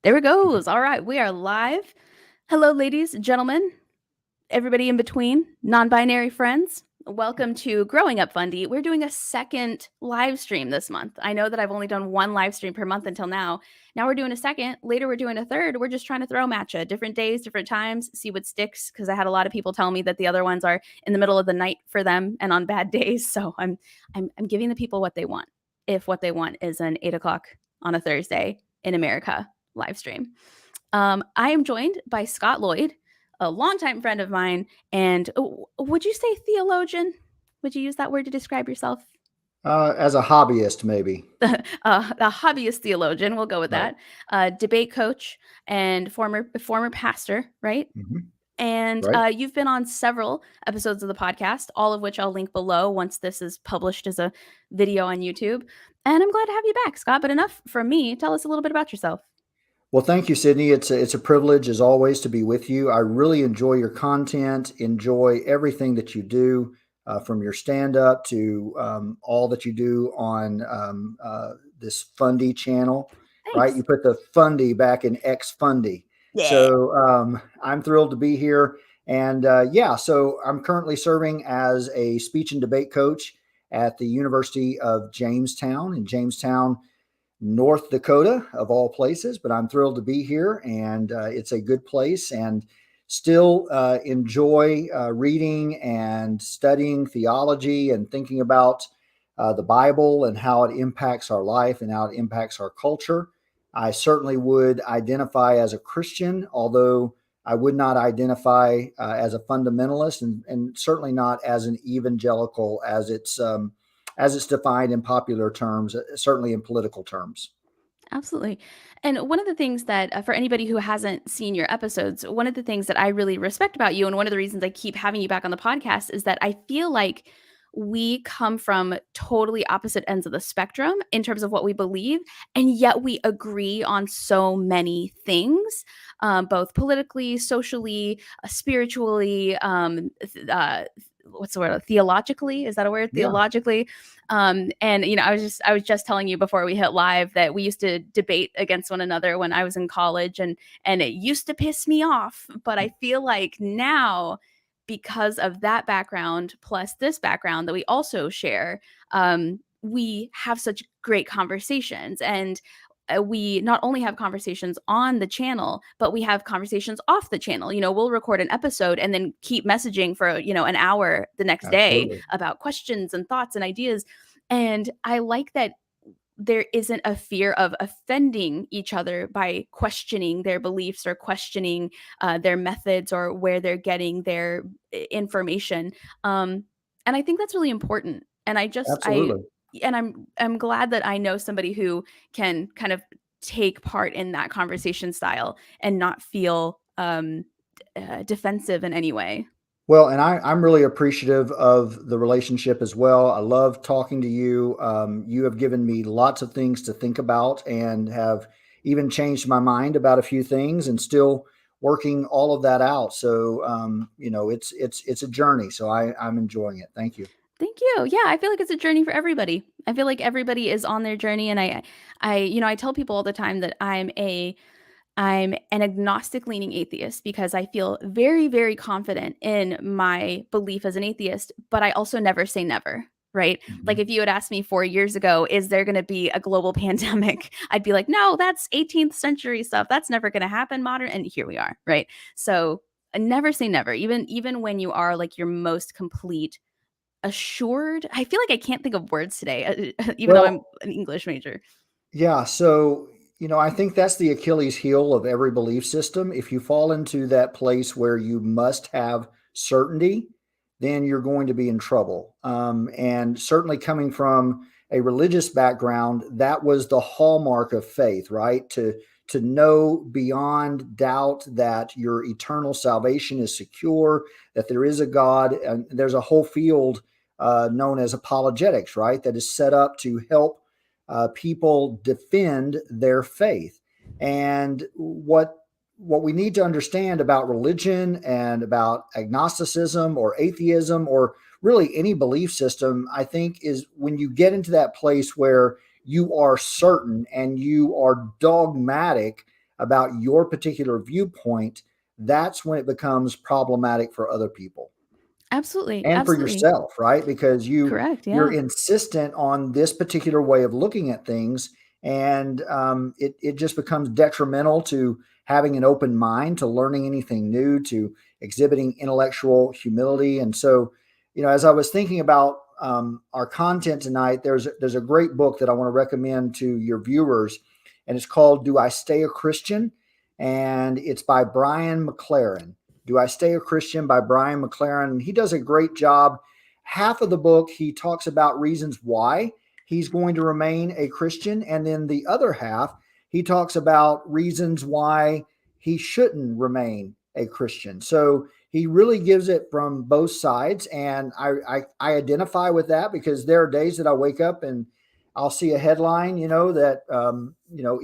There it goes. All right, we are live. Hello, ladies, gentlemen, everybody in between, non-binary friends. Welcome to Growing Up Fundie. We're doing a second live stream this month. I know that I've only done one live stream per month until now. Now we're doing a second. Later we're doing a third. We're just trying to throw them at you. Different days, different times, see what sticks. Because I had a lot of people tell me that the other ones are in the middle of the night for them and on bad days. So I'm giving the people what they want. If what they want is an 8 o'clock on a Thursday in America live stream. I am joined by Scot Loyd, a longtime friend of mine, and would you say theologian? Would you use that word to describe yourself? As a hobbyist, maybe. A hobbyist theologian, we'll go with Right. that. Debate coach and former pastor, right? hmm And Right. you've been on several episodes of the podcast, all of which I'll link below once this is published as a video on YouTube. And I'm glad to have you back, Scot. But enough from me. Tell us a little bit about yourself. Well, thank you, Sydney. It's a privilege, as always, to be with you. I really enjoy your content, enjoy everything that you do, from your stand up to all that you do on this Fundie channel, right? You Thanks. put the Fundie back in X Fundie. Yeah. So I'm thrilled to be here. And yeah, so I'm currently serving as a speech and debate coach at the University of Jamestown in Jamestown, North Dakota, of all places. But I'm thrilled to be here, and it's a good place, and still enjoy reading and studying theology and thinking about the Bible and how it impacts our life and how it impacts our culture. I certainly would identify as a Christian, although I would not identify as a fundamentalist, and certainly not as an evangelical as it's defined in popular terms, certainly in political terms. Absolutely. And one of the things that, for anybody who hasn't seen your episodes, one of the things that I really respect about you, and one of the reasons I keep having you back on the podcast, is that I feel like we come from totally opposite ends of the spectrum in terms of what we believe, and yet we agree on so many things, both politically, socially, spiritually, what's the word? Theologically, is that a word? Yeah. Theologically, and I was just telling you before we hit live that we used to debate against one another when I was in college, and it used to piss me off. But I feel like now, because of that background plus this background that we also share, we have such great conversations. And we not only have conversations on the channel, but we have conversations off the channel. We'll record an episode and then keep messaging for, an hour the next day Absolutely. about questions and thoughts and ideas. And I like that there isn't a fear of offending each other by questioning their beliefs or questioning their methods or where they're getting their information. And I think that's really important. And Absolutely. I'm glad that I know somebody who can kind of take part in that conversation style and not feel defensive in any way. Well, and I'm really appreciative of the relationship as well. I love talking to you. You have given me lots of things to think about and have even changed my mind about a few things, and still working all of that out. So, it's a journey. So I'm enjoying it. Thank you. Thank you. Yeah, I feel like it's a journey for everybody. I feel like everybody is on their journey, and I tell people all the time that I'm an agnostic leaning atheist because I feel very, very confident in my belief as an atheist, but I also never say never, right? Like Mhm. if you had asked me 4 years ago, is there going to be a global pandemic? I'd be like, no, that's 18th century stuff. That's never going to happen modern. And here we are, right? So never say never, even when you are like your most complete assured. I feel like I can't think of words today, even though I'm Well, an English major. yeah. So, I think that's the Achilles heel of every belief system. If you fall into that place where you must have certainty, then you're going to be in trouble. And certainly coming from a religious background, that was the hallmark of faith, right? To know beyond doubt that your eternal salvation is secure, that there is a God, and there's a whole field known as apologetics, right? That is set up to help people defend their faith. And what we need to understand about religion and about agnosticism or atheism or really any belief system, I think, is when you get into that place where you are certain and you are dogmatic about your particular viewpoint, that's when it becomes problematic for other people Absolutely. and for Absolutely. yourself, right? Because Correct. you're Yeah. insistent on this particular way of looking at things, and it just becomes detrimental to having an open mind, to learning anything new, to exhibiting intellectual humility. And so, as I was thinking about our content tonight, there's a great book that I want to recommend to your viewers, and it's called "Do I Stay a Christian?" And it's by Brian McLaren. Do I Stay a Christian by Brian McLaren. He does a great job. Half of the book, he talks about reasons why he's going to remain a Christian. And then the other half, he talks about reasons why he shouldn't remain a Christian. So he really gives it from both sides. And I identify with that because there are days that I wake up and I'll see a headline, that,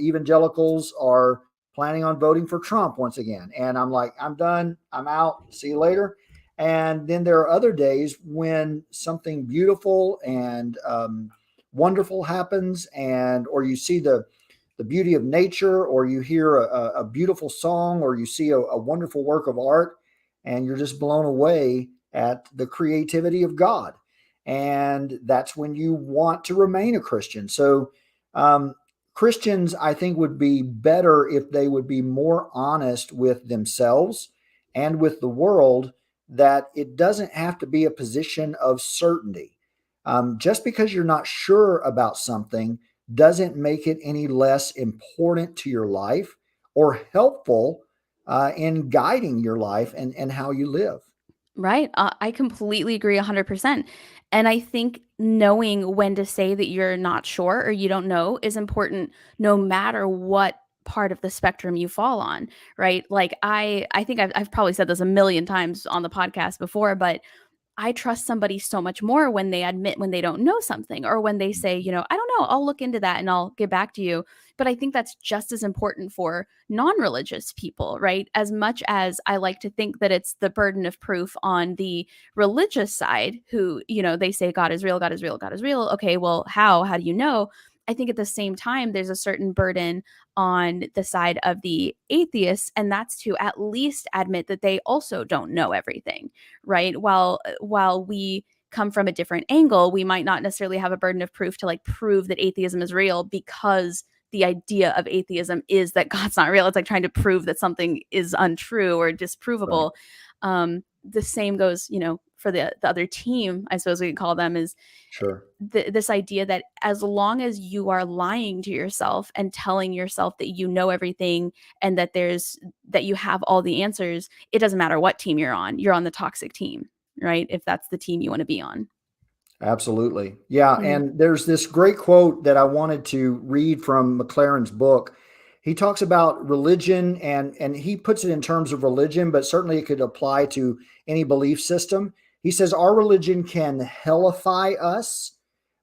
evangelicals are planning on voting for Trump once again. And I'm like, I'm done. I'm out. See you later. And then there are other days when something beautiful and wonderful happens, or you see the beauty of nature, or you hear a beautiful song, or you see a wonderful work of art, and you're just blown away at the creativity of God. And that's when you want to remain a Christian. So, Christians, I think, would be better if they would be more honest with themselves and with the world, that it doesn't have to be a position of certainty. Just because you're not sure about something doesn't make it any less important to your life or helpful in guiding your life and how you live. Right. I completely agree 100%. And I think knowing when to say that you're not sure or you don't know is important no matter what part of the spectrum you fall on, right? Like I think I've probably said this a million times on the podcast before, but I trust somebody so much more when they admit when they don't know something, or when they say, I don't know, I'll look into that and I'll get back to you. But I think that's just as important for non-religious people, right? As much as I like to think that it's the burden of proof on the religious side, who, they say God is real, God is real, God is real. Okay, well, how? How do you know? I think at the same time, there's a certain burden on the side of the atheists, and that's to at least admit that they also don't know everything, right? While we come from a different angle, we might not necessarily have a burden of proof to like prove that atheism is real, because the idea of atheism is that God's not real. It's like trying to prove that something is untrue or Right. disprovable. The same goes, for the other team, I suppose we could call them, is Sure. this idea that as long as you are lying to yourself and telling yourself that you know everything and that you have all the answers, it doesn't matter what team you're on the toxic team, right? If that's the team you want to be on. Absolutely. Yeah. Mm. And there's this great quote that I wanted to read from McLaren's book. He talks about religion, and he puts it in terms of religion, but certainly it could apply to any belief system. He says, our religion can hellify us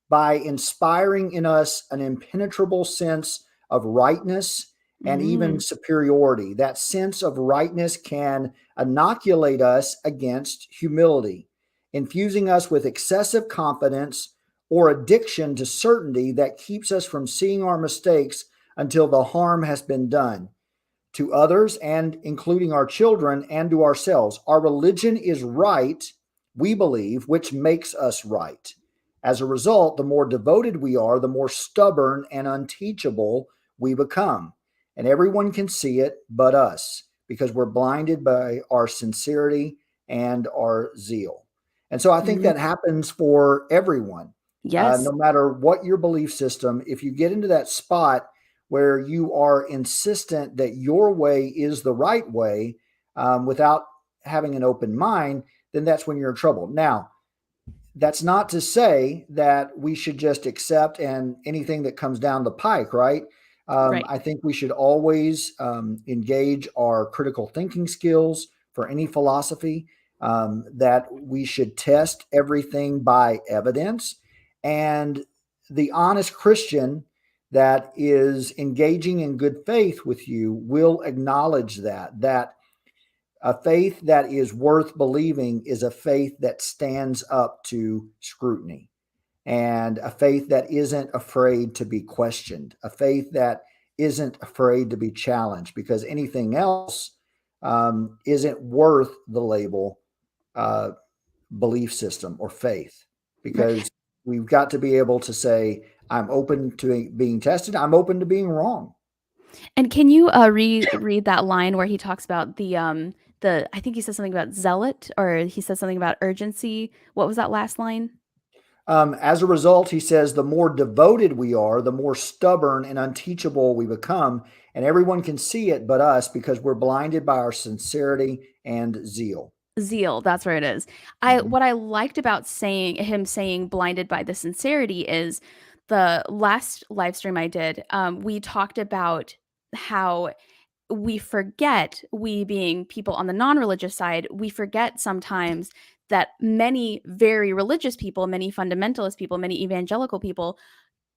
by inspiring in us an impenetrable sense of rightness and even Mm. superiority. That sense of rightness can inoculate us against humility, infusing us with excessive confidence or addiction to certainty that keeps us from seeing our mistakes until the harm has been done to others, and including our children, and to ourselves. Our religion is right, we believe, which makes us right. As a result, the more devoted we are, the more stubborn and unteachable we become. And everyone can see it but us, because we're blinded by our sincerity and our zeal. And so I think Mm. that happens for everyone. Yes. No matter what your belief system, if you get into that spot where you are insistent that your way is the right way, without having an open mind, then that's when you're in trouble. Now, that's not to say that we should just accept and anything that comes down the pike, right? Right. I think we should always engage our critical thinking skills for any philosophy, that we should test everything by evidence. And the honest Christian that is engaging in good faith with you will acknowledge that a faith that is worth believing is a faith that stands up to scrutiny, and a faith that isn't afraid to be questioned, a faith that isn't afraid to be challenged, because anything else isn't worth the label uh, belief system or faith, Right. because we've got to be able to say, I'm open to being tested. I'm open to being wrong. And can you read that line where he talks about the I think he says something about zealot, or he says something about urgency. What was that last line? As a result, he says, the more devoted we are, the more stubborn and unteachable we become. And everyone can see it but us, because we're blinded by our sincerity and zeal. Zeal, that's where it is. I Mhm. what I liked about saying blinded by the sincerity is the last live stream I did, we talked about how we forget, we being people on the non-religious side, we forget sometimes that many very religious people, many fundamentalist people, many evangelical people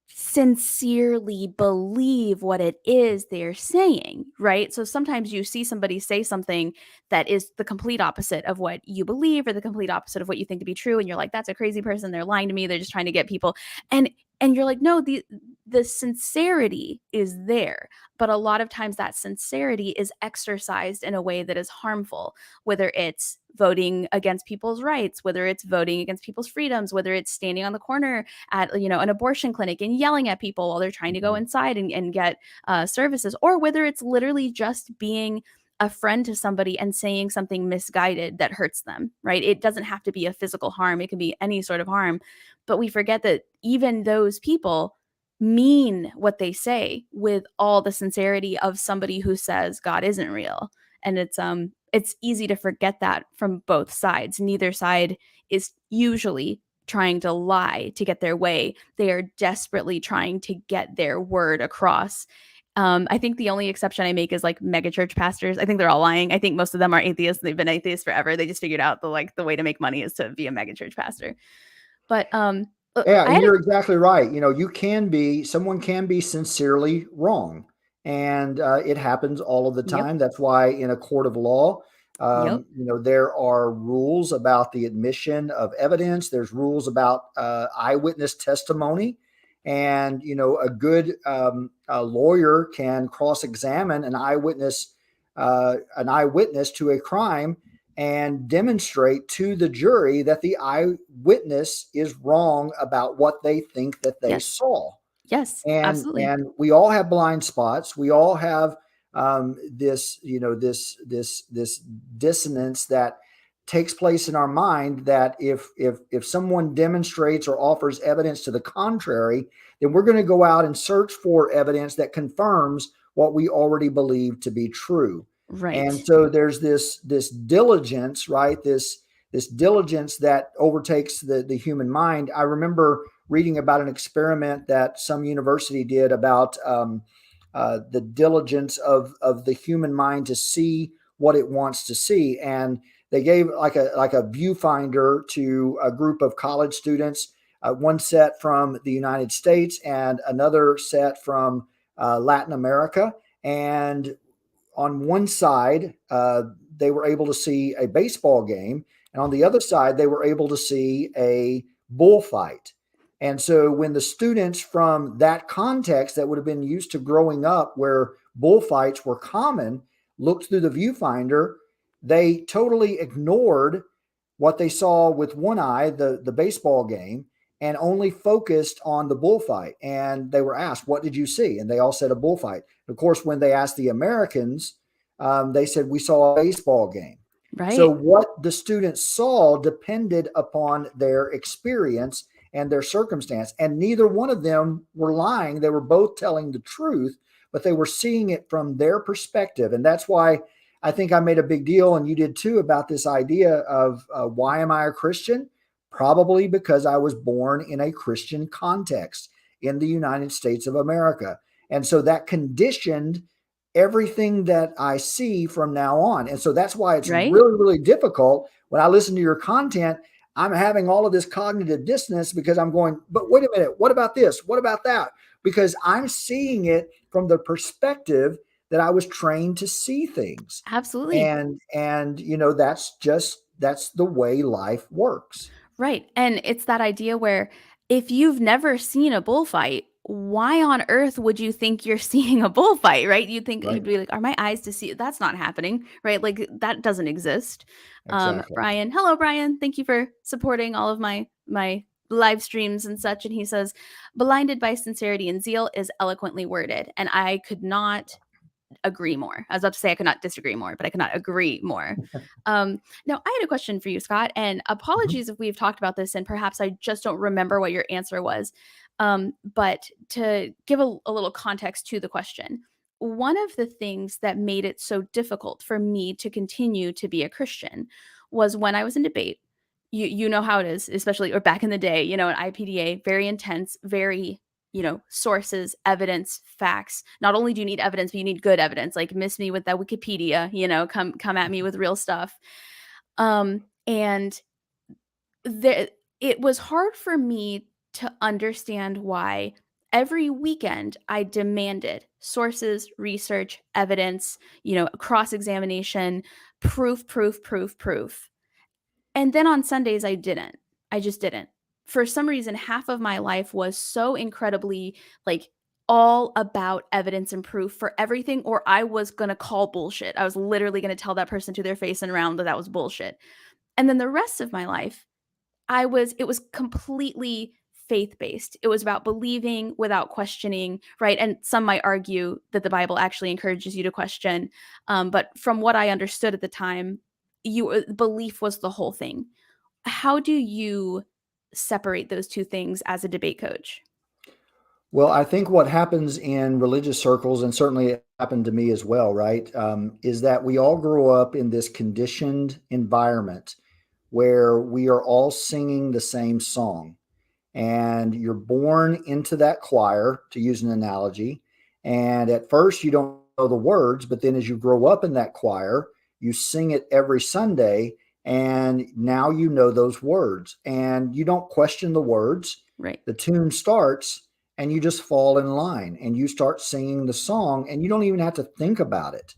sincerely believe what it is they're saying, right? So sometimes you see somebody say something that is the complete opposite of what you believe, or the complete opposite of what you think to be true, and you're like, that's a crazy person, they're lying to me, they're just trying to get people. And you're like, no, the sincerity is there, but a lot of times that sincerity is exercised in a way that is harmful, whether it's voting against people's rights, whether it's voting against people's freedoms, whether it's standing on the corner at an abortion clinic and yelling at people while they're trying to go Mhm. inside and get services, or whether it's literally just being a friend to somebody and saying something misguided that hurts them, right? It doesn't have to be a physical harm, it can be any sort of harm. But we forget that even those people mean what they say with all the sincerity of somebody who says God isn't real. And it's easy to forget that from both sides. Neither side is usually trying to lie to get their way. They are desperately trying to get their word across. I think the only exception I make is like megachurch pastors. I think they're all lying. I think most of them are atheists. They've been atheists forever. They just figured out the way to make money is to be a megachurch pastor. But Yeah, I and had a you're exactly right. Someone can be sincerely wrong, and it happens all of the yep, time. That's why in a court of law, yep, there are rules about the admission of evidence. There's rules about eyewitness testimony, and a good a lawyer can cross-examine an eyewitness to a crime, and demonstrate to the jury that the eyewitness is wrong about what they think that they yes, saw. yes, and absolutely, and we all have blind spots. We all have this dissonance that takes place in our mind, that if someone demonstrates or offers evidence to the contrary, then we're going to go out and search for evidence that confirms what we already believe to be true. And right, so there's this diligence, right? This diligence that overtakes the human mind. I remember reading about an experiment that some university did about the diligence of the human mind to see what it wants to see, and they gave like a viewfinder to a group of college students, one set from the United States and another set from Latin America. And on one side, they were able to see a baseball game, and on the other side, they were able to see a bullfight. And so, when the students from that context that would have been used to growing up where bullfights were common looked through the viewfinder, they totally ignored what they saw with one eye, the baseball game, and only focused on the bullfight. And they were asked, "What did you see?" And they all said a bullfight. Of course, when they asked the Americans, they said, "We saw a baseball game." So, right, what the students saw depended upon their experience and their circumstance. And neither one of them were lying. They were both telling the truth, but they were seeing it from their perspective. And that's why I think I made a big deal, and you did too, about this idea of why am I a Christian? Probably because I was born in a Christian context in the United States of America. And so that conditioned everything that I see from now on. And so that's why it's right, really, really difficult when I listen to your content. I'm having all of this cognitive dissonance because I'm going, but wait a minute, what about this? What about that? Because I'm seeing it from the perspective that I was trained to see things. absolutely. And that's the way life works. Right. And it's that idea where if you've never seen a bullfight, why on earth would you think you're seeing a bullfight, right? You'd think Right. you'd be like, are my eyes to see? That's not happening, right? Like that doesn't exist. Exactly. Brian, hello, Brian. Thank you for supporting all of my live streams and such. And he says, blinded by sincerity and zeal is eloquently worded. And I could not agree more. I was about to say I could not disagree more, but I could not agree more. Now, I had a question for you, Scott, and Mhm. apologies if we've talked about this and perhaps I just don't remember what your answer was. But to give a little context to the question, one of the things that made it so difficult for me to continue to be a Christian was when I was in debate. You know how it is, especially or back in the day, you know, an IPDA, very intense, very sources, evidence, facts. Not only do you need evidence, but you need good evidence. Like miss me with that Wikipedia, come at me with real stuff. And there it was hard for me to understand why every weekend I demanded sources, research, evidence, cross-examination, proof. And then on Sundays, I didn't. I just didn't. For some reason, half of my life was so incredibly like all about evidence and proof for everything, or I was going to call bullshit. I was literally going to tell that person to their face and round that that was bullshit. And then the rest of my life, it was completely faith based. It was about believing without questioning, right? And some might argue that the Bible actually encourages you to question. But from what I understood at the time, belief was the whole thing. How do you separate those two things as a debate coach? Well, I think what happens in religious circles, and certainly it happened to me as well, right, is that we all grow up in this conditioned environment where we are all singing the same song. And you're born into that choir, to use an analogy. And at first, you don't know the words, but then as you grow up in that choir, you sing it every Sunday. And now you know those words and you don't question the words. Right. The tune starts and you just fall in line and you start singing the song and you don't even have to think about it.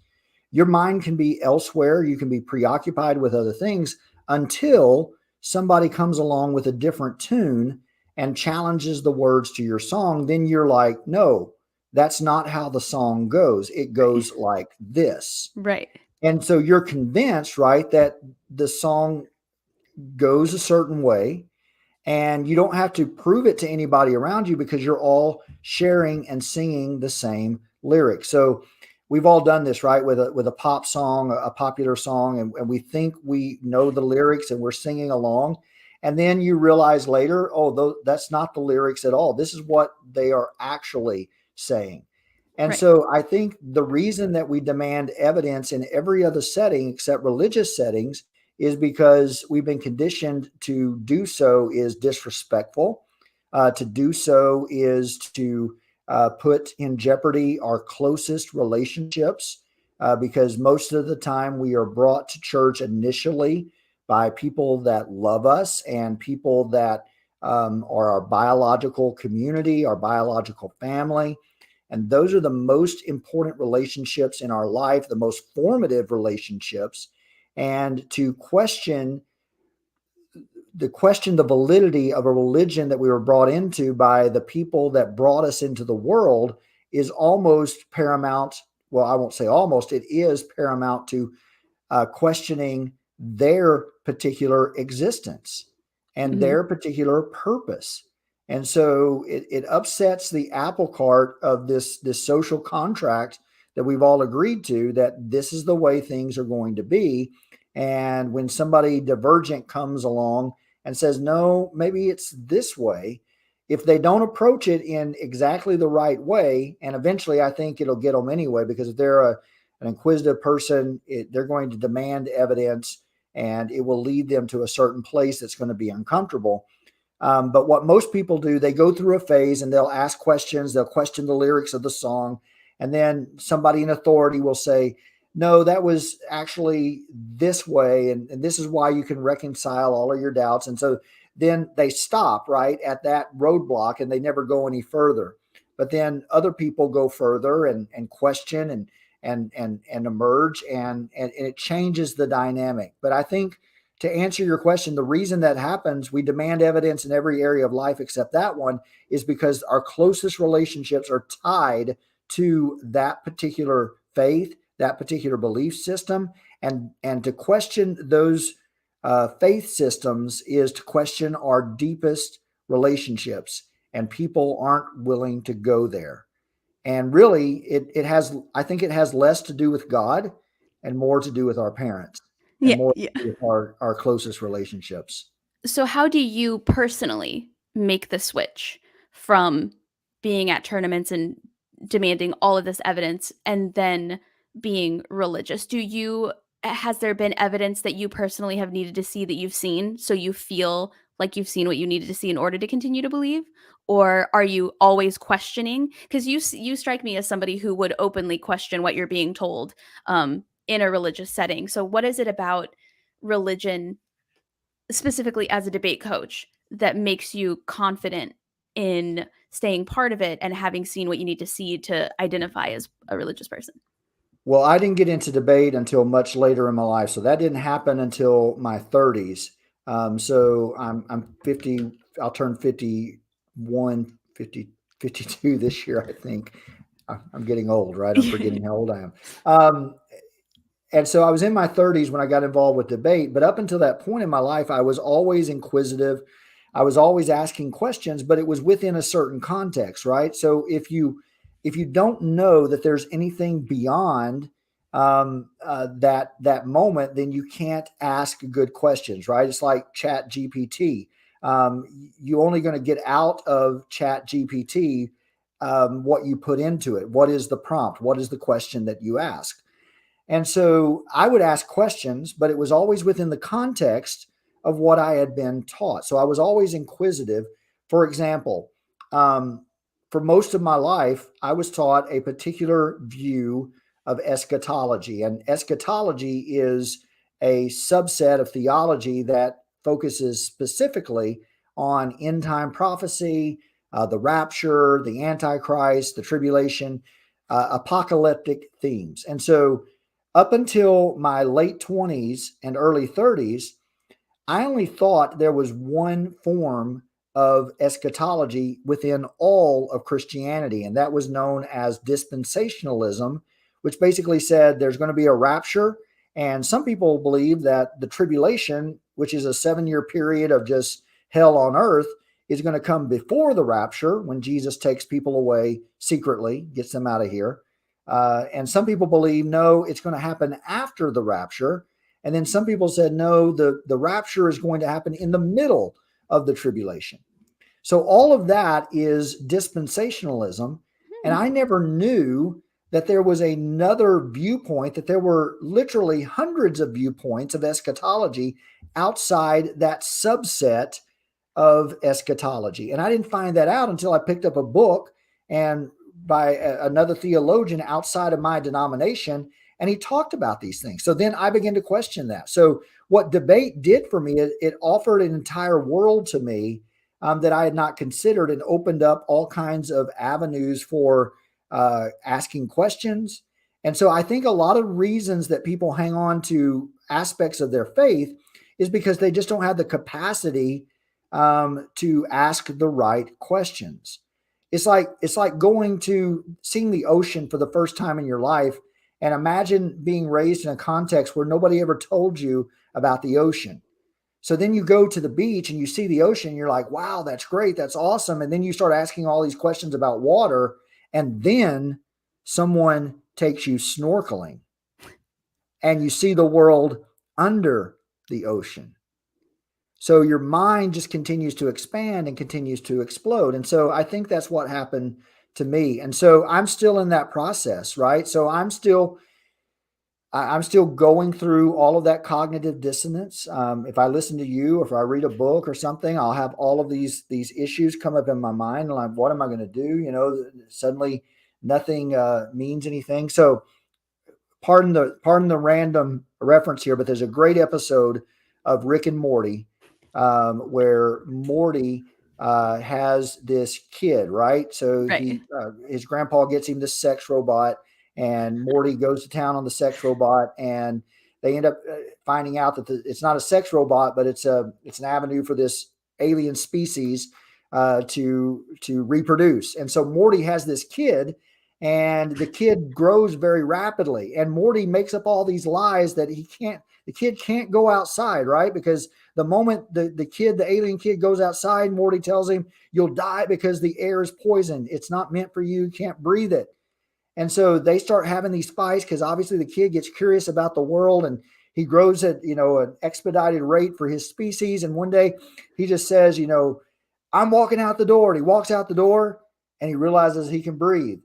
Your mind can be elsewhere. You can be preoccupied with other things until somebody comes along with a different tune and challenges the words to your song. Then you're like, no, that's not how the song goes. It Right. goes like this. Right. And so you're convinced, right, that the song goes a certain way and you don't have to prove it to anybody around you because you're all sharing and singing the same lyrics. So we've all done this, right, with a pop song, a popular song, and we think we know the lyrics and we're singing along. And then you realize later, oh, that's not the lyrics at all. This is what they are actually saying. And Right. so I think the reason that we demand evidence in every other setting except religious settings is because we've been conditioned to do so is disrespectful. To do so is to put in jeopardy our closest relationships because most of the time we are brought to church initially by people that love us and people that are our biological community, our biological family. And those are the most important relationships in our life, the most formative relationships. And to question the validity of a religion that we were brought into by the people that brought us into the world is almost paramount. Well, I won't say almost, it is paramount to questioning their particular existence and Hmm. their particular purpose. And so it upsets the apple cart of this social contract that we've all agreed to, that this is the way things are going to be. And when somebody divergent comes along and says, no, maybe it's this way, if they don't approach it in exactly the right way, and eventually I think it'll get them anyway, because if they're an inquisitive person, they're going to demand evidence and it will lead them to a certain place that's going to be uncomfortable. But what most people do, they go through a phase and they'll ask questions, they'll question the lyrics of the song, and then somebody in authority will say, no, that was actually this way, and this is why you can reconcile all of your doubts. And so then they stop right at that roadblock and they never go any further. But then other people go further and question and emerge and it changes the dynamic. But I think to answer your question, the reason that happens, we demand evidence in every area of life except that one, is because our closest relationships are tied to that particular faith, that particular belief system. And to question those faith systems is to question our deepest relationships, and people aren't willing to go there. And really, it has, I think it has less to do with God and more to do with our parents and Yeah, more yeah. to do with our closest relationships. So how do you personally make the switch from being at tournaments and demanding all of this evidence and then being religious? Has there been evidence that you personally have needed to see that you've seen, so you feel like you've seen what you needed to see in order to continue to believe? Or are you always questioning? Because you strike me as somebody who would openly question what you're being told in a religious setting. So what is it about religion, specifically as a debate coach, that makes you confident in staying part of it and having seen what you need to see to identify as a religious person? Well, I didn't get into debate until much later in my life. So that didn't happen until my 30s. So I'm 50, I'll turn 51, 50, 52 this year, I think. I'm getting old, right? I'm forgetting how old I am. And so I was in my 30s when I got involved with debate. But up until that point in my life, I was always inquisitive. I was always asking questions, but it was within a certain context, right? So if you don't know that there's anything beyond that moment, then you can't ask good questions, right? It's like Chat GPT. You're only going to get out of Chat GPT what you put into it. What is the prompt? What is the question that you ask? And so I would ask questions, but it was always within the context of what I had been taught. So I was always inquisitive. For example, for most of my life, I was taught a particular view of eschatology. And eschatology is a subset of theology that focuses specifically on end time prophecy, the rapture, the Antichrist, the tribulation, apocalyptic themes. And so up until my late 20s and early 30s, I only thought there was one form of eschatology within all of Christianity, and that was known as dispensationalism, which basically said there's going to be a rapture. And some people believe that the tribulation, which is a 7-year period of just hell on earth, is going to come before the rapture when Jesus takes people away secretly, gets them out of here. And some people believe, no, it's going to happen after the rapture. And then some people said, no, the rapture is going to happen in the middle of the tribulation. So all of that is dispensationalism. And I never knew that there was another viewpoint, that there were literally hundreds of viewpoints of eschatology outside that subset of eschatology. And I didn't find that out until I picked up a book and by another theologian outside of my denomination, and he talked about these things. So then I began to question that. So what debate did for me, it offered an entire world to me that I had not considered, and opened up all kinds of avenues for asking questions. And so I think a lot of reasons that people hang on to aspects of their faith is because they just don't have the capacity to ask the right questions. It's like going to seeing the ocean for the first time in your life, and imagine being raised in a context where nobody ever told you about the ocean. So then you go to the beach and you see the ocean, you're like, wow, that's great, that's awesome. And then you start asking all these questions about water, and then someone takes you snorkeling and you see the world under the ocean. So your mind just continues to expand and continues to explode. And so I think that's what happened to me. And so I'm still in that process, right? So I'm still going through all of that cognitive dissonance. If I listen to you, or if I read a book or something, I'll have all of these issues come up in my mind. And like, what am I going to do? Suddenly nothing means anything. So pardon the random reference here, but there's a great episode of Rick and Morty where Morty has this kid, right? So Right. his grandpa gets him this sex robot, and Morty goes to town on the sex robot, and they end up finding out that it's not a sex robot, but it's an avenue for this alien species to reproduce. And so Morty has this kid, and the kid grows very rapidly. And Morty makes up all these lies that the kid can't go outside, right? Because the moment the alien kid goes outside, Morty tells him, you'll die because the air is poisoned. It's not meant for you. You can't breathe it. And so they start having these fights because obviously the kid gets curious about the world, and he grows at, an expedited rate for his species. And one day he just says, I'm walking out the door. And he walks out the door and he realizes he can breathe.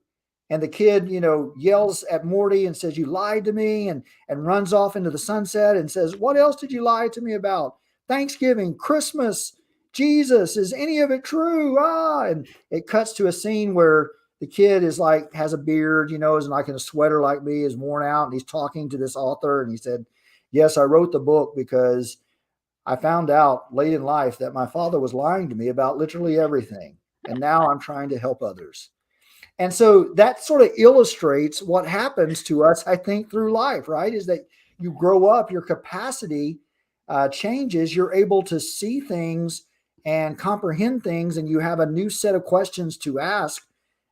And the kid, yells at Morty and says, you lied to me, and runs off into the sunset and says, what else did you lie to me about? Thanksgiving, Christmas, Jesus, is any of it true? And it cuts to a scene where the kid is like, has a beard, is like in a sweater like me, is worn out. And he's talking to this author. And he said, yes, I wrote the book because I found out late in life that my father was lying to me about literally everything. And now I'm trying to help others. And so that sort of illustrates what happens to us, I think, through life, right? Is that you grow up, your capacity changes, you're able to see things and comprehend things, and you have a new set of questions to ask.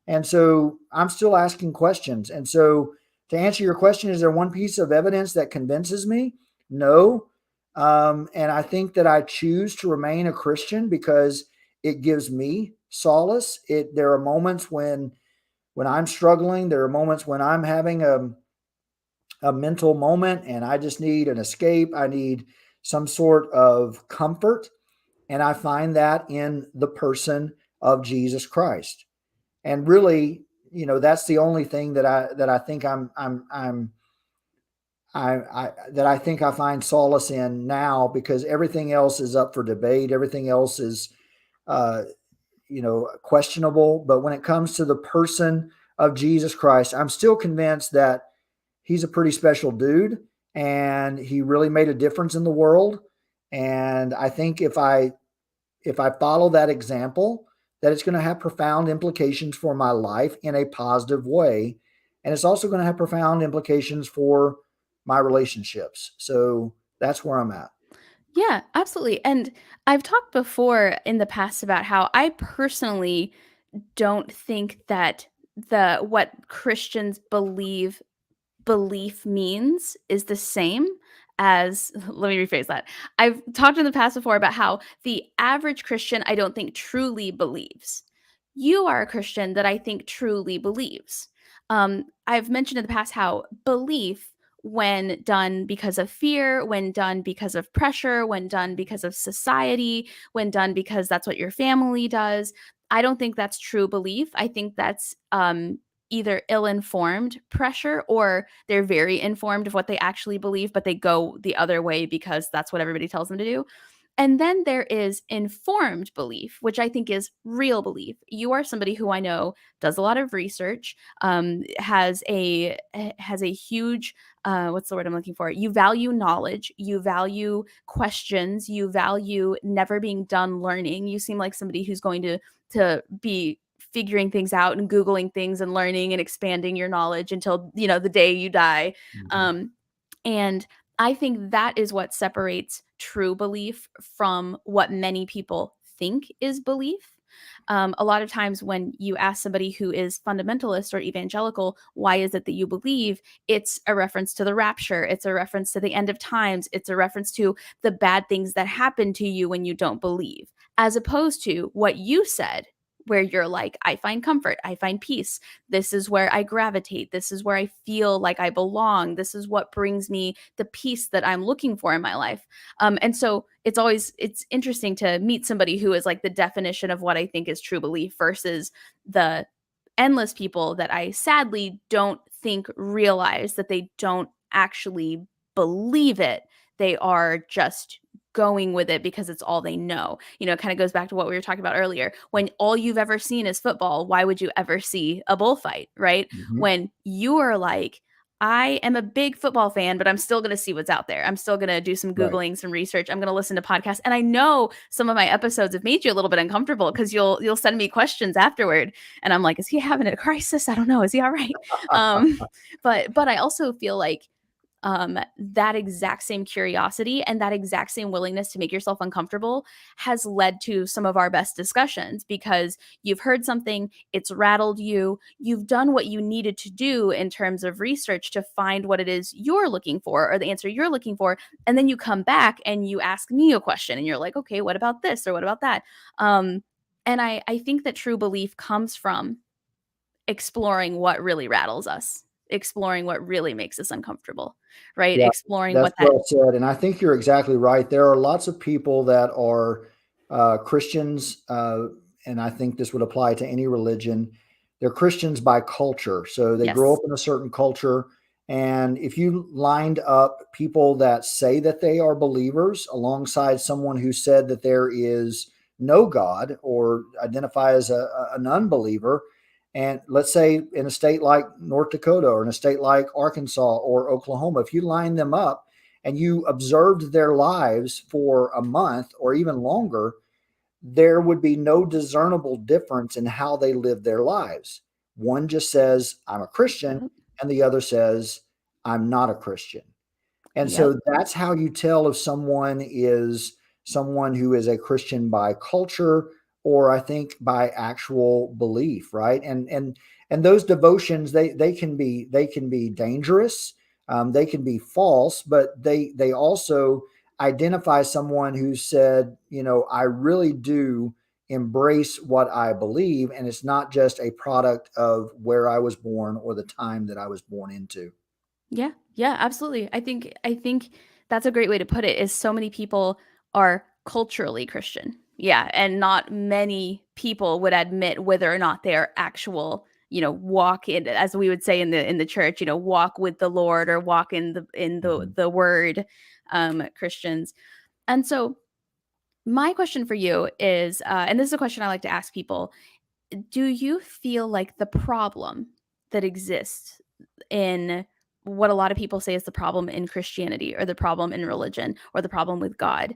And so I'm still asking questions. And so to answer your question, is there one piece of evidence that convinces me? No. And I think that I choose to remain a Christian because it gives me solace. There are moments when I'm struggling, there are moments when I'm having a mental moment and I just need an escape. I need some sort of comfort. And I find that in the person of Jesus Christ. And really, that's the only thing that I think I find solace in now, because everything else is up for debate. Everything else is, questionable. But when it comes to the person of Jesus Christ, I'm still convinced that he's a pretty special dude and he really made a difference in the world. And I think if I follow that example, that it's going to have profound implications for my life in a positive way. And it's also going to have profound implications for my relationships. So that's where I'm at. Yeah, absolutely. And I've talked before in the past about how I personally don't think that what Christians belief means is the same as let me rephrase that. I've talked in the past before about how the average Christian I don't think truly believes. You are a Christian that I think truly believes. I've mentioned in the past how belief, when done because of fear, when done because of pressure, when done because of society, when done because that's what your family does, I don't think that's true belief. I think that's either ill-informed pressure, or they're very informed of what they actually believe, but they go the other way because that's what everybody tells them to do. And then there is informed belief, which I think is real belief. You are somebody who I know does a lot of research, has a huge what's the word I'm looking for? You value knowledge, you value questions, you value never being done learning. You seem like somebody who's going to be figuring things out and Googling things and learning and expanding your knowledge until, the day you die. Mm-hmm. And I think that is what separates true belief from what many people think is belief. A lot of times when you ask somebody who is fundamentalist or evangelical, why is it that you believe? It's a reference to the rapture. It's a reference to the end of times. It's a reference to the bad things that happen to you when you don't believe, as opposed to what you said, where you're like, I find comfort, I find peace. This is where I gravitate. This is where I feel like I belong. This is what brings me the peace that I'm looking for in my life. And so it's interesting to meet somebody who is like the definition of what I think is true belief versus the endless people that I sadly don't think realize that they don't actually believe it. They are just going with it because it's all they know. It kind of goes back to what we were talking about earlier. When all you've ever seen is football, why would you ever see a bullfight, right? Mm-hmm. When you are like, I am a big football fan, but I'm still going to see what's out there. I'm still going to do some Googling, Right. some research. I'm going to listen to podcasts. And I know some of my episodes have made you a little bit uncomfortable because you'll send me questions afterward. And I'm like, is he having a crisis? I don't know. Is he all right? But I also feel like that exact same curiosity and that exact same willingness to make yourself uncomfortable has led to some of our best discussions, because you've heard something, it's rattled you, you've done what you needed to do in terms of research to find what it is you're looking for or the answer you're looking for. And then you come back and you ask me a question and you're like, okay, what about this or what about that? And I think that true belief comes from exploring what really rattles us, exploring what really makes us uncomfortable, right? Yeah, Exploring that's what that well said. And I think you're exactly right. There are lots of people that are Christians, and I think this would apply to any religion. They're Christians by culture. So they grow up yes. in a certain culture. And if you lined up people that say that they are believers alongside someone who said that there is no God or identify as an unbeliever, and let's say in a state like North Dakota or in a state like Arkansas or Oklahoma, if you line them up and you observed their lives for a month or even longer, there would be no discernible difference in how they live their lives. One just says, I'm a Christian, Yep. and the other says, I'm not a Christian. And Yep. so that's how you tell if someone is someone who is a Christian by culture or I think by actual belief, right? And those devotions they can be dangerous, they can be false, but they also identify someone who said, I really do embrace what I believe, and it's not just a product of where I was born or the time that I was born into. Yeah, yeah, absolutely. I think that's a great way to put it, is so many people are culturally Christian. Yeah, and not many people would admit whether or not they are actual, walk in, as we would say in the church, walk with the Lord or walk Mhm. the word, Christians. And so my question for you is, and this is a question I like to ask people, do you feel like the problem that exists in what a lot of people say is the problem in Christianity or the problem in religion or the problem with God,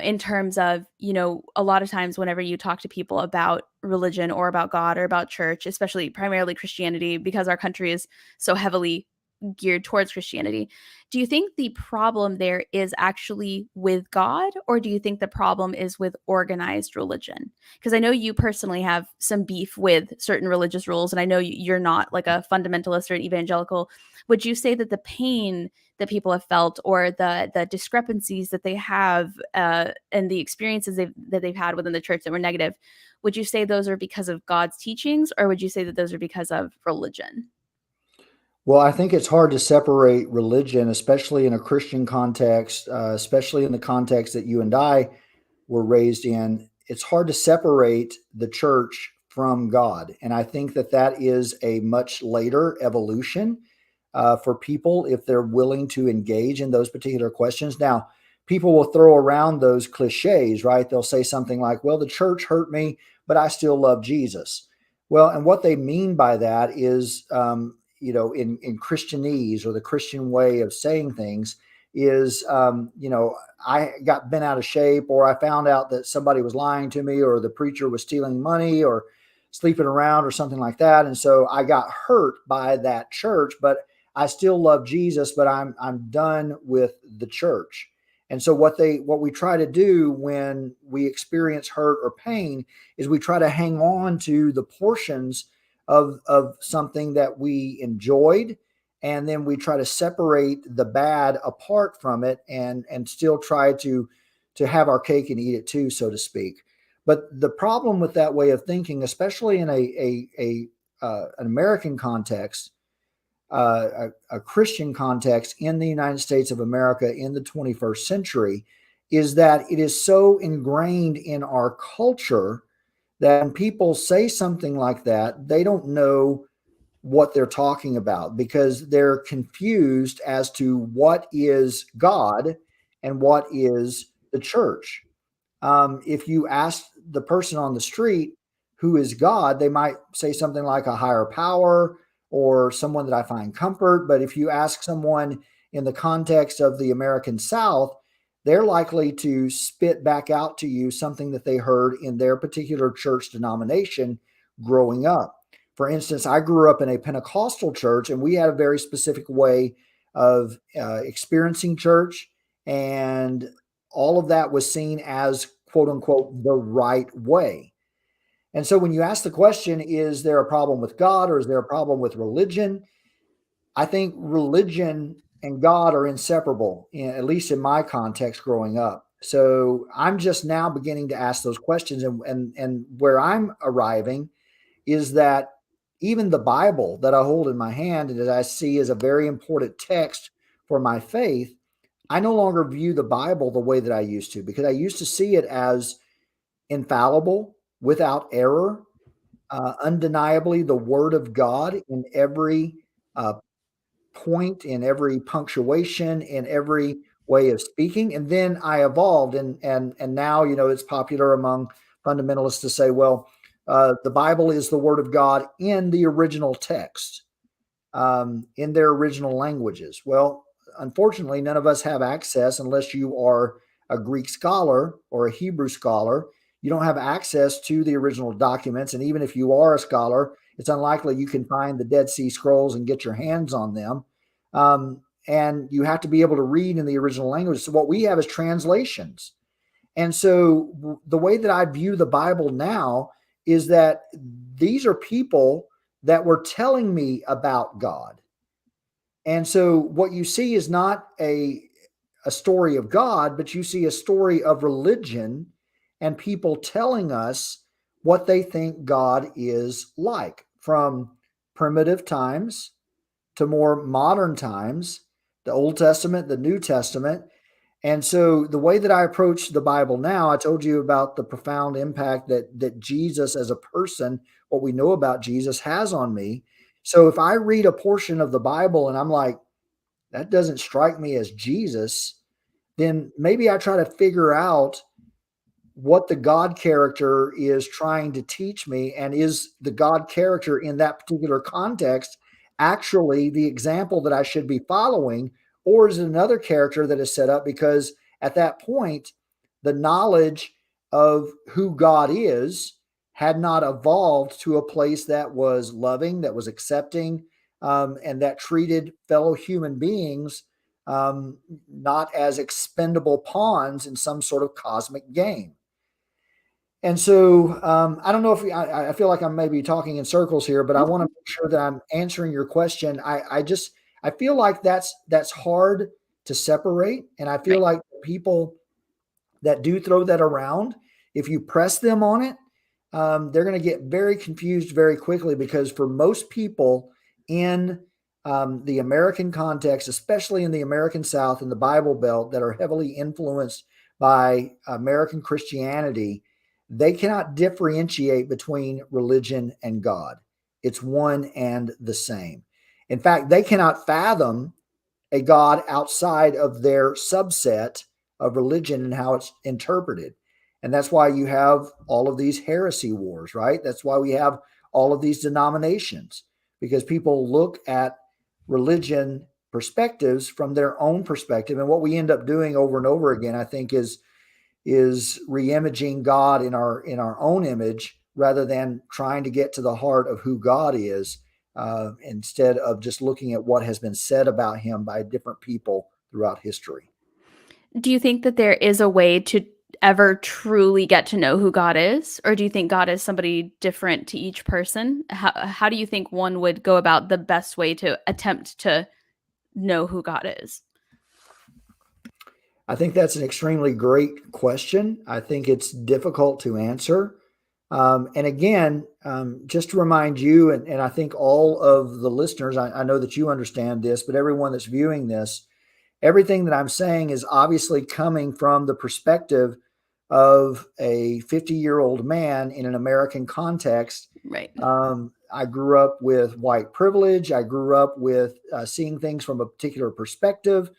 in terms of, a lot of times whenever you talk to people about religion or about God or about church, especially primarily Christianity, because our country is so heavily geared towards Christianity, do you think the problem there is actually with God, or do you think the problem is with organized religion? Because I know you personally have some beef with certain religious rules, and I know you're not like a fundamentalist or an evangelical. Would you say that the pain that people have felt, or the discrepancies that they have, and the experiences that they've had within the church that were negative, would you say those are because of God's teachings, or would you say that those are because of religion? Well, I think it's hard to separate religion, especially in a Christian context, especially in the context that you and I were raised in. It's hard to separate the church from God. And I think that that is a much later evolution for people if they're willing to engage in those particular questions. Now, people will throw around those cliches, right? They'll say something like, well, the church hurt me, but I still love Jesus. Well, and what they mean by that is, in Christianese or the Christian way of saying things is, I got bent out of shape, or I found out that somebody was lying to me, or the preacher was stealing money or sleeping around or something like that. And so I got hurt by that church, but I still love Jesus, but I'm done with the church. And so what we try to do when we experience hurt or pain is we try to hang on to the portions of something that we enjoyed, and then we try to separate the bad apart from it, and still try to have our cake and eat it too, so to speak. But the problem with that way of thinking, especially in an American context, a Christian context in the United States of America in the 21st century, is that it is so ingrained in our culture that when people say something like that, they don't know what they're talking about, because they're confused as to what is God and what is the church. If you ask the person on the street who is God, they might say something like a higher power or someone that I find comfort. But if you ask someone in the context of the American South, they're likely to spit back out to you something that they heard in their particular church denomination growing up. For instance, I grew up in a Pentecostal church, and we had a very specific way of experiencing church, and all of that was seen as quote unquote the right way. And so when you ask the question, is there a problem with God or is there a problem with religion? I think religion and God are inseparable, at least in my context growing up. So I'm just now beginning to ask those questions. And where I'm arriving is that even the Bible that I hold in my hand and that I see as a very important text for my faith, I no longer view the Bible the way that I used to, because I used to see it as infallible, without error, undeniably the Word of God in every point, in every punctuation, in every way of speaking. And then I evolved, and now, you know, it's popular among fundamentalists to say, well, the Bible is the Word of God in the original text, in their original languages. Well, unfortunately, none of us have access, unless you are a Greek scholar or a Hebrew scholar. You don't have access to the original documents. And even if you are a scholar, it's unlikely you can find the Dead Sea Scrolls and get your hands on them. And you have to be able to read in the original language. So what we have is translations. And so the way that I view the Bible now is that these are people that were telling me about God. And so what you see is not a story of God, but you see a story of religion and people telling us what they think God is like, from primitive times to more modern times, the Old Testament, the New Testament. And so the way that I approach the Bible now, I told you about the profound impact that Jesus as a person, what we know about Jesus, has on me. So if I read a portion of the Bible and I'm like, that doesn't strike me as Jesus, then maybe I try to figure out what the God character is trying to teach me, and is the God character in that particular context actually the example that I should be following, or is it another character that is set up? Because at that point, the knowledge of who God is had not evolved to a place that was loving, that was accepting, and that treated fellow human beings not as expendable pawns in some sort of cosmic game. And so I don't know if I feel like I'm maybe talking in circles here, but I want to make sure that I'm answering your question. I feel like that's hard to separate, and I feel Right. like people that do throw that around, if you press them on it, they're going to get very confused very quickly, because for most people in the American context, especially in the American South and the Bible Belt, that are heavily influenced by American Christianity, they cannot differentiate between religion and God. It's one and the same. In fact, they cannot fathom a God outside of their subset of religion and how it's interpreted. And that's why you have all of these heresy wars, right? That's why we have all of these denominations, because people look at religion perspectives from their own perspective. And what we end up doing over and over again, I think, is re-imaging God in our own image, rather than trying to get to the heart of who God is, instead of just looking at what has been said about him by different people throughout history. Do you think that there is a way to ever truly get to know who God is? Or do you think God is somebody different to each person? How do you think one would go about the best way to attempt to know who God is? I think that's an extremely great question. I think it's difficult to answer. And again, just to remind you, and I think all of the listeners, I know that you understand this, but everyone that's viewing this, everything that I'm saying is obviously coming from the perspective of a 50-year-old man in an American context. Right. I grew up with white privilege. I grew up with seeing things from a particular perspective.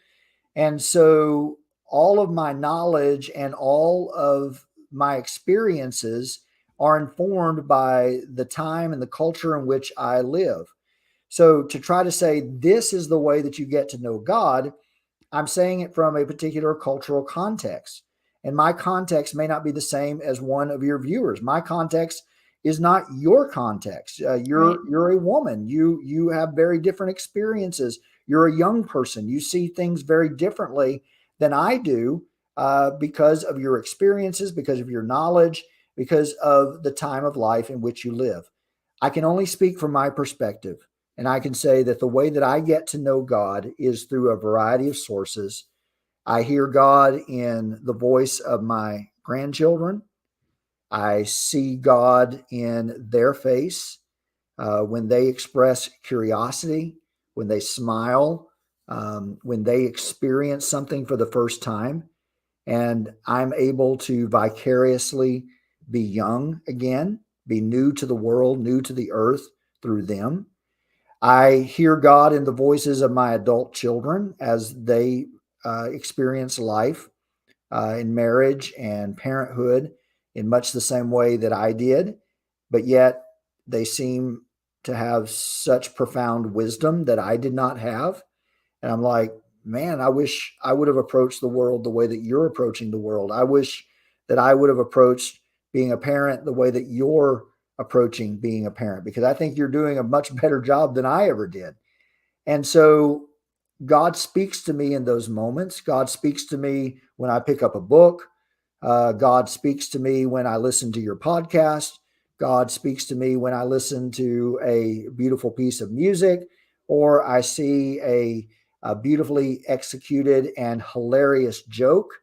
And so all of my knowledge and all of my experiences are informed by the time and the culture in which I live. So to try to say this is the way that you get to know God, I'm saying it from a particular cultural context. And my context may not be the same as one of your viewers. My context is not your context. Right. You're a woman. You have very different experiences. You're a young person. You see things very differently than I do because of your experiences, because of your knowledge, because of the time of life in which you live. I can only speak from my perspective. And I can say that the way that I get to know God is through a variety of sources. I hear God in the voice of my grandchildren. I see God in their face when they express curiosity, when they smile, when they experience something for the first time. And I'm able to vicariously be young again, be new to the world, new to the earth through them. I hear God in the voices of my adult children as they experience life in marriage and parenthood in much the same way that I did, but yet they seem to have such profound wisdom that I did not have. And I'm like, man, I wish I would have approached the world the way that you're approaching the world. I wish that I would have approached being a parent the way that you're approaching being a parent, because I think you're doing a much better job than I ever did. And so God speaks to me in those moments. God speaks to me when I pick up a book. God speaks to me when I listen to your podcast. God speaks to me when I listen to a beautiful piece of music, or I see a beautifully executed and hilarious joke,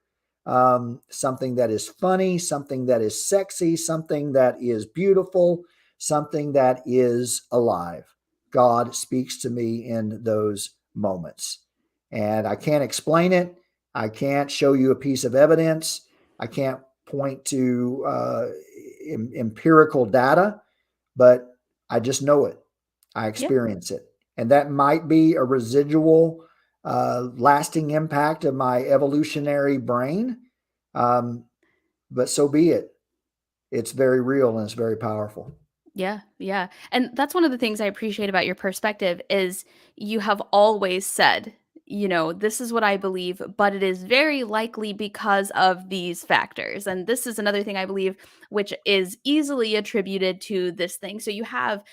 something that is funny, something that is sexy, something that is beautiful, something that is alive. God speaks to me in those moments. And I can't explain it. I can't show you a piece of evidence. I can't point to empirical data, but I just know it. I experience it. And that might be a residual, lasting impact of my evolutionary brain. But so be it. It's very real and it's very powerful. Yeah, yeah. And that's one of the things I appreciate about your perspective is you have always said, this is what I believe, but it is very likely because of these factors. And this is another thing I believe, which is easily attributed to this thing. So you have,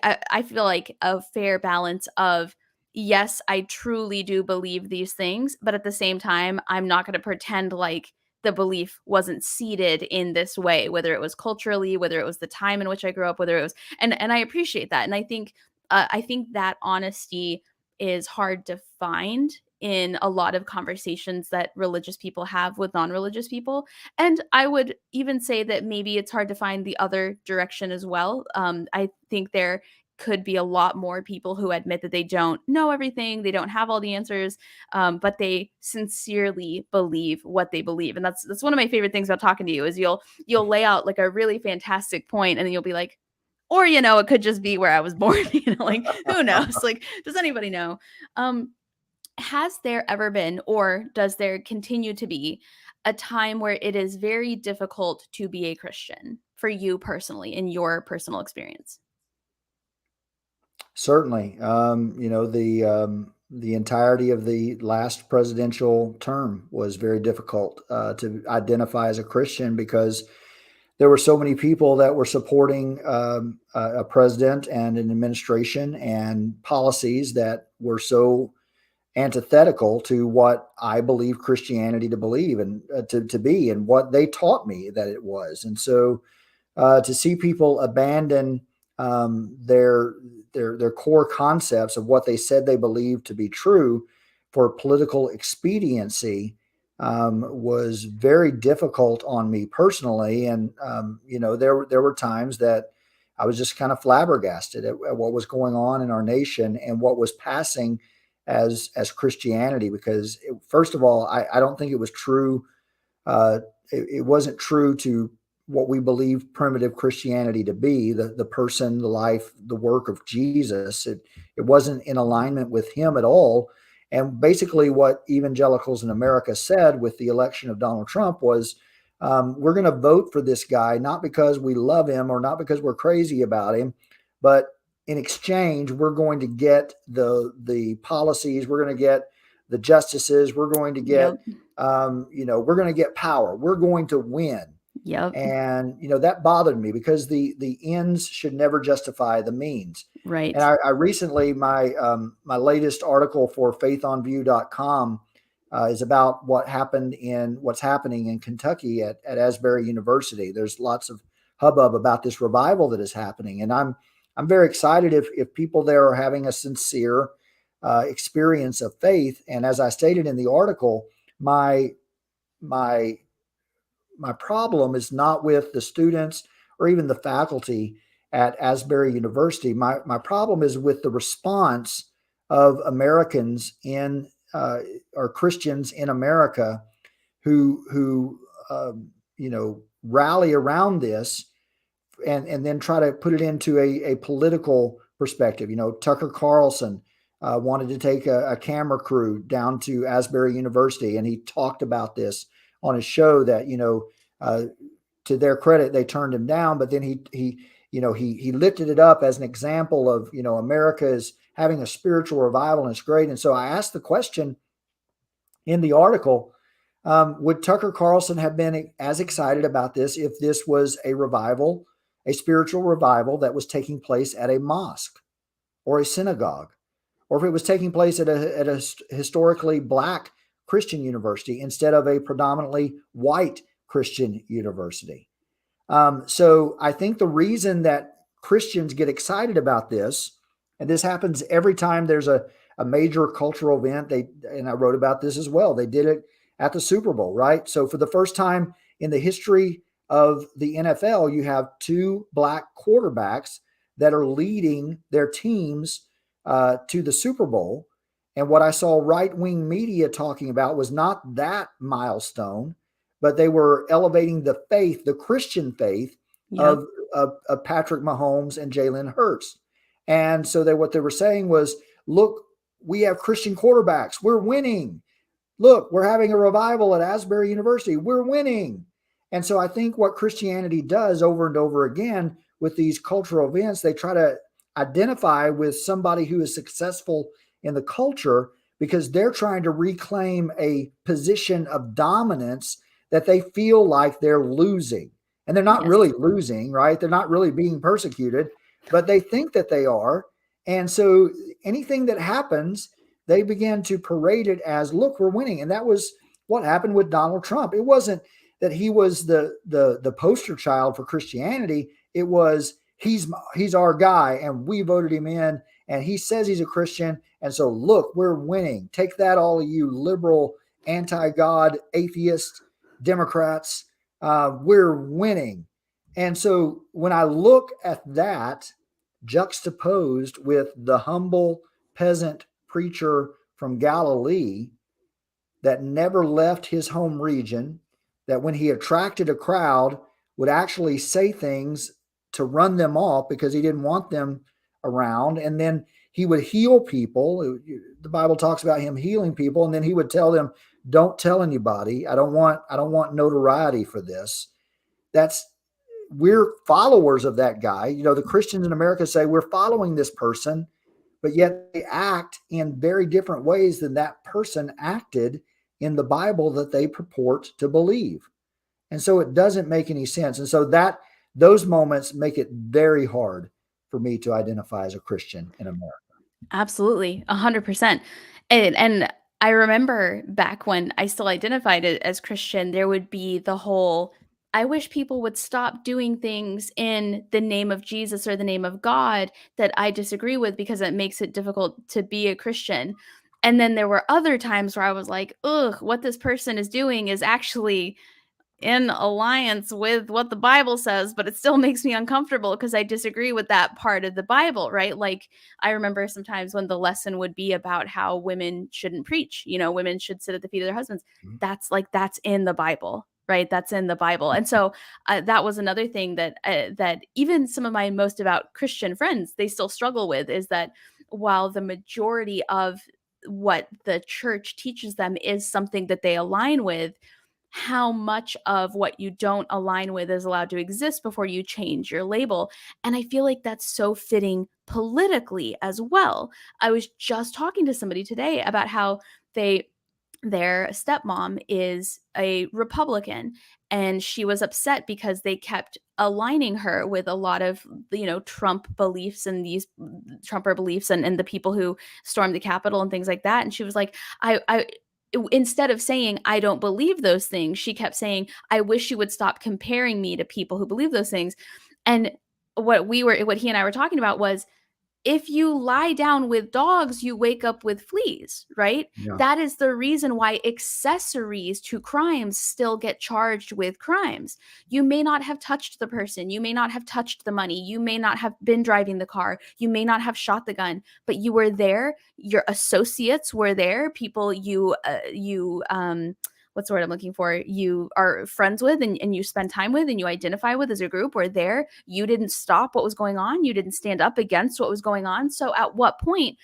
I feel like, a fair balance of, yes, I truly do believe these things, but at the same time, I'm not going to pretend like the belief wasn't seated in this way, whether it was culturally, whether it was the time in which I grew up, whether it was, and I appreciate that. And I think that honesty is hard to find in a lot of conversations that religious people have with non-religious people. And I would even say that maybe it's hard to find the other direction as well. I think there could be a lot more people who admit that they don't know everything, they don't have all the answers, but they sincerely believe what they believe. And that's one of my favorite things about talking to you is you'll lay out like a really fantastic point, and then you'll be like, or it could just be where I was born. Like who knows? Like, does anybody know? Has there ever been, or does there continue to be, a time where it is very difficult to be a Christian for you personally in your personal experience? Certainly. The entirety of the last presidential term was very difficult to identify as a Christian because there were so many people that were supporting a president and an administration and policies that were so antithetical to what I believe Christianity to believe and to be, and what they taught me that it was. And so to see people abandon their core concepts of what they said they believed to be true for political expediency was very difficult on me personally. And there were times that I was just kind of flabbergasted at what was going on in our nation and what was passing as Christianity. Because first of all, I don't think it was true. It wasn't true to what we believe primitive Christianity to be, the person, the life, the work of Jesus. It wasn't in alignment with him at all. And basically what evangelicals in America said with the election of Donald Trump was, we're going to vote for this guy, not because we love him or not because we're crazy about him, but in exchange, we're going to get the policies, we're going to get the justices, we're going to get, Yep. we're going to get power. We're going to win. Yep. And that bothered me because the ends should never justify the means. And Right. I recently, my latest article for faithonview.com is about what's happening in Kentucky at Asbury University. There's lots of hubbub about this revival that is happening, and I'm very excited if people there are having a sincere experience of faith. And as I stated in the article, my my my problem is not with the students or even the faculty at Asbury University. My problem is with the response of Americans or Christians in America who rally around this and then try to put it into a political perspective. Tucker Carlson wanted to take a camera crew down to Asbury University, and he talked about this on his show that, to their credit, they turned him down, but then he lifted it up as an example of, America is having a spiritual revival and it's great. And so I asked the question in the article, would Tucker Carlson have been as excited about this if this was a revival, a spiritual revival that was taking place at a mosque or a synagogue, or if it was taking place at a historically Black Christian university instead of a predominantly white Christian university? So I think the reason that Christians get excited about this, and this happens every time there's a major cultural event, and I wrote about this as well. They did it at the Super Bowl, right? So for the first time in the history of the NFL, you have two Black quarterbacks that are leading their teams to the Super Bowl. And what I saw right-wing media talking about was not that milestone, but they were elevating the faith, the Christian faith Yep. of Patrick Mahomes and Jalen Hurts. And so what they were saying was, look, we have Christian quarterbacks. We're winning. Look, we're having a revival at Asbury University. We're winning. And so I think what Christianity does over and over again with these cultural events, they try to identify with somebody who is successful in the culture because they're trying to reclaim a position of dominance that they feel like they're losing. And they're not Yes. really losing, right? They're not really being persecuted, but they think that they are. And so anything that happens, they begin to parade it as, look, we're winning. And that was what happened with Donald Trump. It wasn't that he was the poster child for Christianity. It was he's our guy and we voted him in and he says he's a Christian. And so look, we're winning. Take that, all of you liberal, anti-God, atheist Democrats. We're winning. And so when I look at that juxtaposed with the humble peasant preacher from Galilee that never left his home region, that when he attracted a crowd would actually say things to run them off because he didn't want them around, and then he would heal people. The Bible talks about him healing people, and then he would tell them, don't tell anybody. I don't want notoriety for this. We're followers of that guy. The Christians in America say we're following this person, but yet they act in very different ways than that person acted in the Bible that they purport to believe. And so it doesn't make any sense. And so those moments make it very hard for me to identify as a Christian in America. Absolutely, 100%. And I remember back when I still identified it as Christian, there would be the whole, I wish people would stop doing things in the name of Jesus or the name of God that I disagree with because it makes it difficult to be a Christian. And then there were other times where I was like, ugh, what this person is doing is actually in alliance with what the Bible says, but it still makes me uncomfortable because I disagree with that part of the Bible, right? Like, I remember sometimes when the lesson would be about how women shouldn't preach, women should sit at the feet of their husbands. That's in the Bible, right? That's in the Bible. And so that was another thing that even some of my most devout Christian friends, they still struggle with, is that while the majority of what the church teaches them is something that they align with, how much of what you don't align with is allowed to exist before you change your label. And I feel like that's so fitting politically as well. I was just talking to somebody today about how they their stepmom is a Republican, and she was upset because they kept aligning her with a lot of, Trump beliefs and these Trumper beliefs, and the people who stormed the Capitol and things like that. And she was like, I instead of saying I don't believe those things, she kept saying, I wish you would stop comparing me to people who believe those things. And what he and I were talking about was, if you lie down with dogs, you wake up with fleas, right? Yeah. That is the reason why accessories to crimes still get charged with crimes. You may not have touched the person, you may not have touched the money, you may not have been driving the car, you may not have shot the gun, but you were there. Your associates were there, people what's the word I'm looking for? You are friends with, and you spend time with, and you identify with as a group, were there. You didn't stop what was going on. You didn't stand up against what was going on. So at what point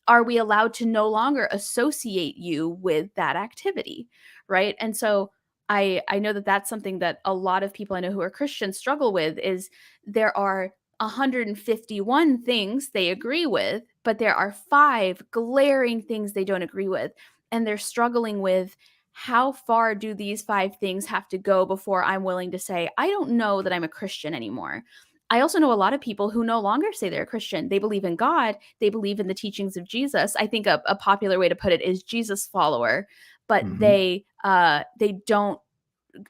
are we allowed to no longer associate you with that activity? Right. And so I know that that's something that a lot of people I know who are Christians struggle with, is there are 151 things they agree with, but there are 5 glaring things they don't agree with. And they're struggling with, how far do these 5 things have to go before I'm willing to say, I don't know that I'm a Christian anymore? I also know a lot of people who no longer say they're a Christian. They believe in God. They believe in the teachings of Jesus. I think a popular way to put it is Jesus follower, but Mhm. they don't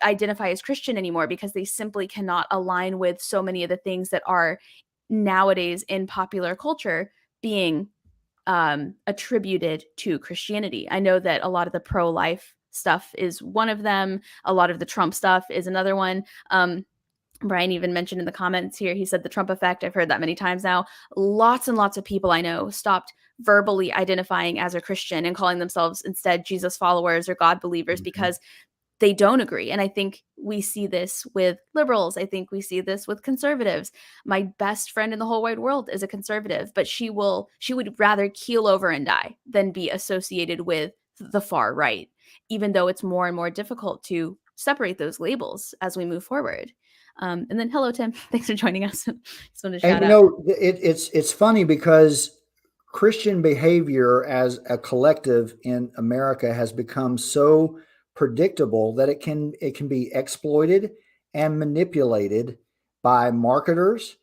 identify as Christian anymore because they simply cannot align with so many of the things that are nowadays in popular culture being attributed to Christianity. I know that a lot of the pro-life stuff is one of them. A lot of the Trump stuff is another one. Brian even mentioned in the comments here, he said the Trump effect. I've heard that many times now. Lots and lots of people I know stopped verbally identifying as a Christian and calling themselves instead Jesus followers or God believers Mhm. because they don't agree. And I think we see this with liberals. I think we see this with conservatives. My best friend in the whole wide world is a conservative, but she would rather keel over and die than be associated with the far right, even though it's more and more difficult to separate those labels as we move forward. And then hello, Tim. Thanks for joining us. Just wanted to And shout out. it's funny because Christian behavior as a collective in America has become so predictable that it can be exploited and manipulated by marketers.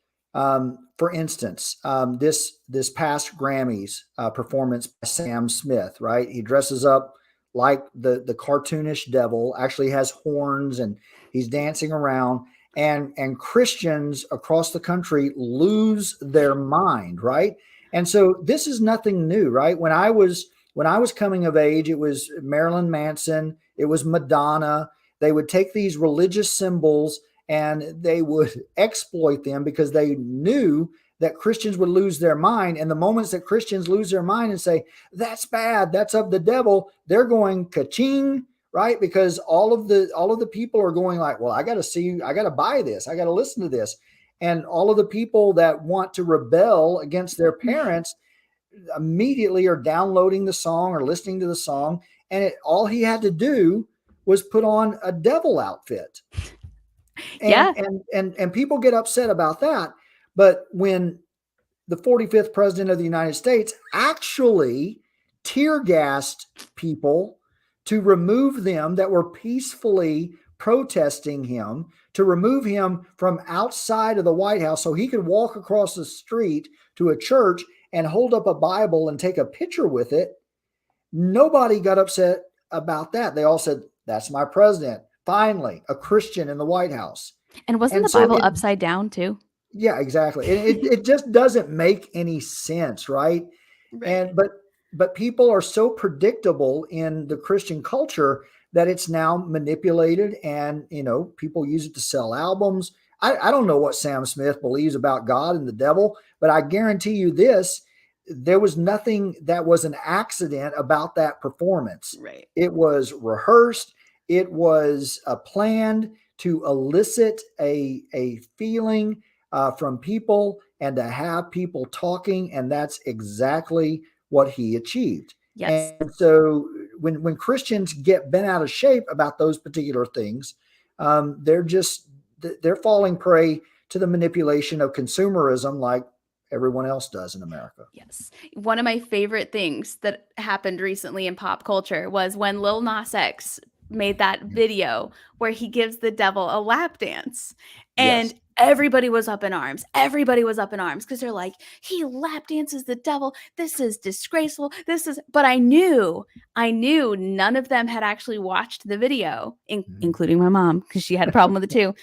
For instance, this past Grammys performance by Sam Smith, right? He dresses up like the cartoonish devil, actually has horns, and he's dancing around, and Christians across the country lose their mind, right? And so this is nothing new, right? When I was coming of age, it was Marilyn Manson, it was Madonna. They would take these religious symbols and they would exploit them because they knew that Christians would lose their mind. And the moments that Christians lose their mind and say, that's bad, that's of the devil, they're going ka-ching, right? Because all of the people are going like, well, I got to buy this, I got to listen to this. And all of the people that want to rebel against their parents immediately are downloading the song or listening to the song. And all he had to do was put on a devil outfit. And Yeah. and people get upset about that. But when the 45th president of the United States actually tear gassed people to remove them that were peacefully protesting him, to remove him from outside of the White House so he could walk across the street to a church and hold up a Bible and take a picture with it. Nobody got upset about that. They all said, that's my president. Finally, a Christian in the White House. And wasn't And the so Bible upside down too? yeah, exactly. It just doesn't make any sense, right? Right. And but people are so predictable in the Christian culture that it's now manipulated, and people use it to sell albums. I don't know what Sam Smith believes about God and the devil, but I guarantee you this: there was nothing that was an accident about that performance. Right. It was rehearsed. It was planned to elicit a feeling from people and to have people talking, and that's exactly what he achieved. Yes. And so when Christians get bent out of shape about those particular things, they're falling prey to the manipulation of consumerism, like everyone else does in America. Yes. One of my favorite things that happened recently in pop culture was when Lil Nas X made that video where he gives the devil a lap dance. Yes. And everybody was up in arms. Everybody was up in arms because they're like, he lap dances the devil. This is disgraceful. But I knew none of them had actually watched the video, including my mom, because she had a problem with it too.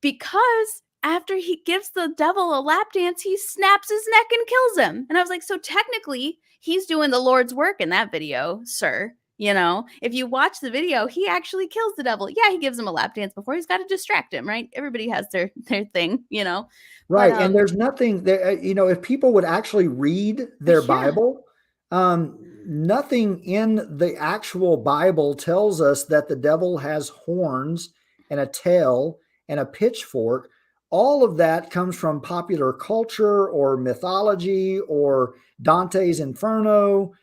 Because after he gives the devil a lap dance, he snaps his neck and kills him. And I was like, so technically, he's doing the Lord's work in that video, sir. You know, if you watch the video, he actually kills the devil. Yeah, he gives him a lap dance before. He's got to distract him, right? Everybody has their thing, you know. Right. But, And there's nothing that, if people would actually read their Bible, nothing in the actual Bible tells us that the devil has horns and a tail and a pitchfork. All of that comes from popular culture or mythology or Dante's Inferno.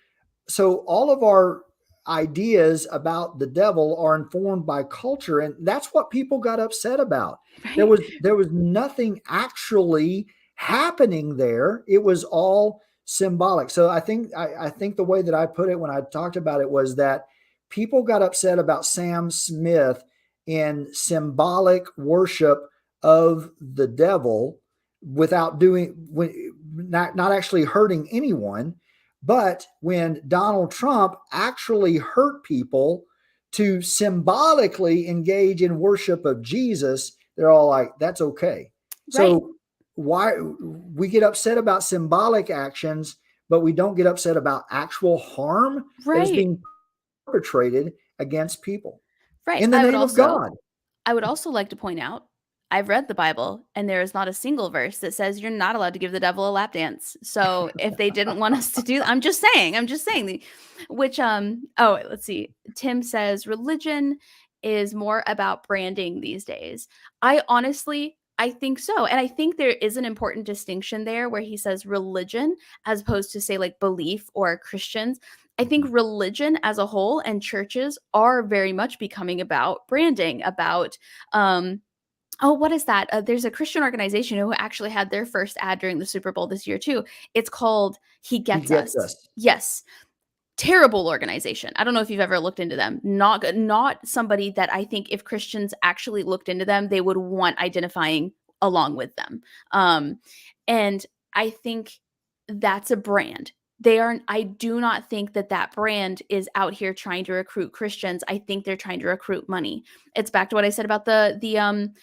So all of our ideas about the devil are informed by culture, and that's what people got upset about. right. There was nothing actually happening there. It was all symbolic. So I think the way that I put it when I talked about it was that people got upset about Sam Smith in symbolic worship of the devil without not actually hurting anyone. But when Donald Trump actually hurt people to symbolically engage in worship of Jesus, they're all like, that's okay. Right. So why we get upset about symbolic actions, but we don't get upset about actual harm that is being perpetrated against people in the name of God. I would also like to point out, I've read the Bible, and there is not a single verse that says you're not allowed to give the devil a lap dance. So if they didn't want us to do, I'm just saying, let's see. Tim says religion is more about branding these days. I think so. And I think there is an important distinction there where he says religion as opposed to say like belief or Christians. I think religion as a whole and churches are very much becoming about branding, about, what is that? There's a Christian organization who actually had their first ad during the Super Bowl this year too. It's called He Gets Us. Yes. Terrible organization. I don't know if you've ever looked into them. Not somebody that I think if Christians actually looked into them, they would want identifying along with them. And I think that's a brand. I do not think that brand is out here trying to recruit Christians. I think they're trying to recruit money. It's back to what I said about the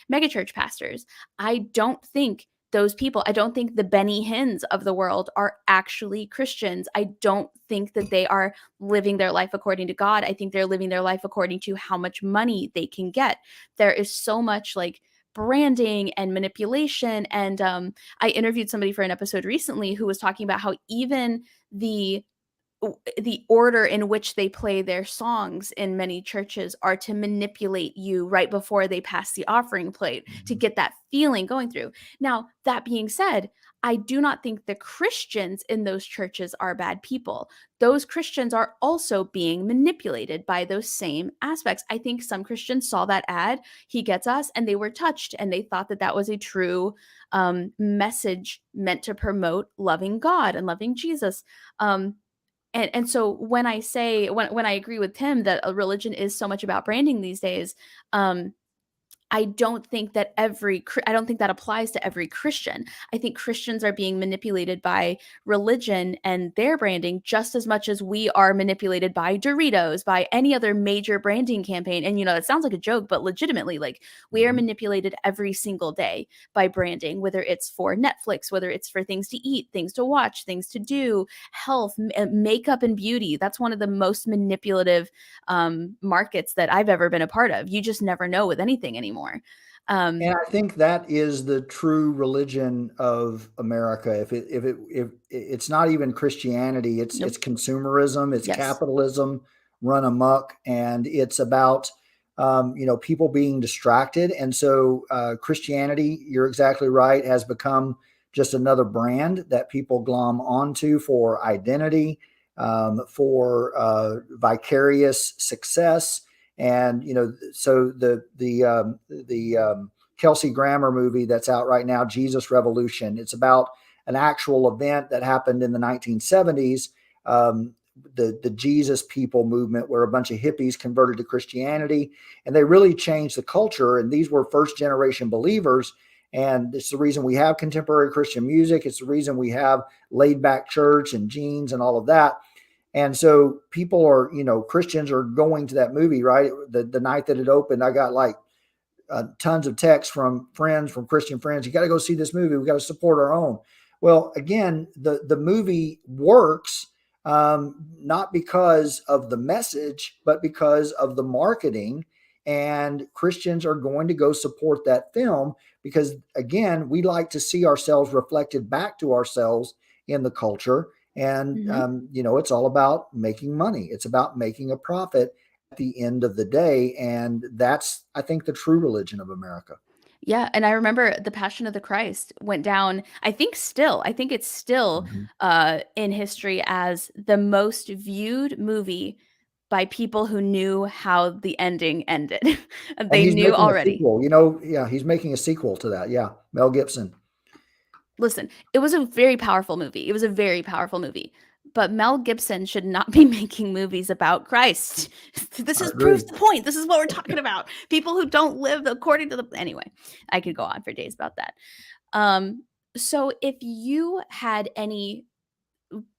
megachurch pastors. I don't think those people, I don't think the Benny Hinns of the world are actually Christians. I don't think that they are living their life according to God. I think they're living their life according to how much money they can get. There is so much like branding and manipulation. And I interviewed somebody for an episode recently who was talking about how even the order in which they play their songs in many churches are to manipulate you right before they pass the offering plate to get that feeling going through. Now, that being said, I do not think the Christians in those churches are bad people. Those Christians are also being manipulated by those same aspects. I think some Christians saw that ad, He Gets Us, and they were touched and they thought that was a true message meant to promote loving God and loving Jesus. And so when I say, when I agree with Tim that a religion is so much about branding these days, I don't think that applies to every Christian. I think Christians are being manipulated by religion and their branding just as much as we are manipulated by Doritos, by any other major branding campaign. And, it sounds like a joke, but legitimately, like we are manipulated every single day by branding, whether it's for Netflix, whether it's for things to eat, things to watch, things to do, health, makeup, and beauty. That's one of the most manipulative markets that I've ever been a part of. You just never know with anything anymore. And I think that is the true religion of America. If it's not even Christianity, it's consumerism, it's capitalism run amok, and it's about people being distracted. And so Christianity, you're exactly right, has become just another brand that people glom onto for identity, for vicarious success. And, so the Kelsey Grammer movie that's out right now, Jesus Revolution, it's about an actual event that happened in the 1970s. The Jesus People movement, where a bunch of hippies converted to Christianity, and they really changed the culture. And these were first generation believers. And it's the reason we have contemporary Christian music. It's the reason we have laid back church and jeans and all of that. And so people are, Christians are going to that movie, right? The night that it opened, I got like tons of texts from friends, from Christian friends. You got to go see this movie. We got to support our own. Well, again, the movie works not because of the message, but because of the marketing. And Christians are going to go support that film because, again, we like to see ourselves reflected back to ourselves in the culture. And, it's all about making money. It's about making a profit at the end of the day. And that's, I think, the true religion of America. Yeah, and I remember The Passion of the Christ went down, I think it's still in history as the most viewed movie by people who knew how the ending ended. And They he's knew making a already. sequel, he's making a sequel to that. Yeah. Mel Gibson. Listen, it was a very powerful movie. It was a very powerful movie. But Mel Gibson should not be making movies about Christ. This proves the point. This is what we're talking about. People who don't live according to the... Anyway, I could go on for days about that. So if you had any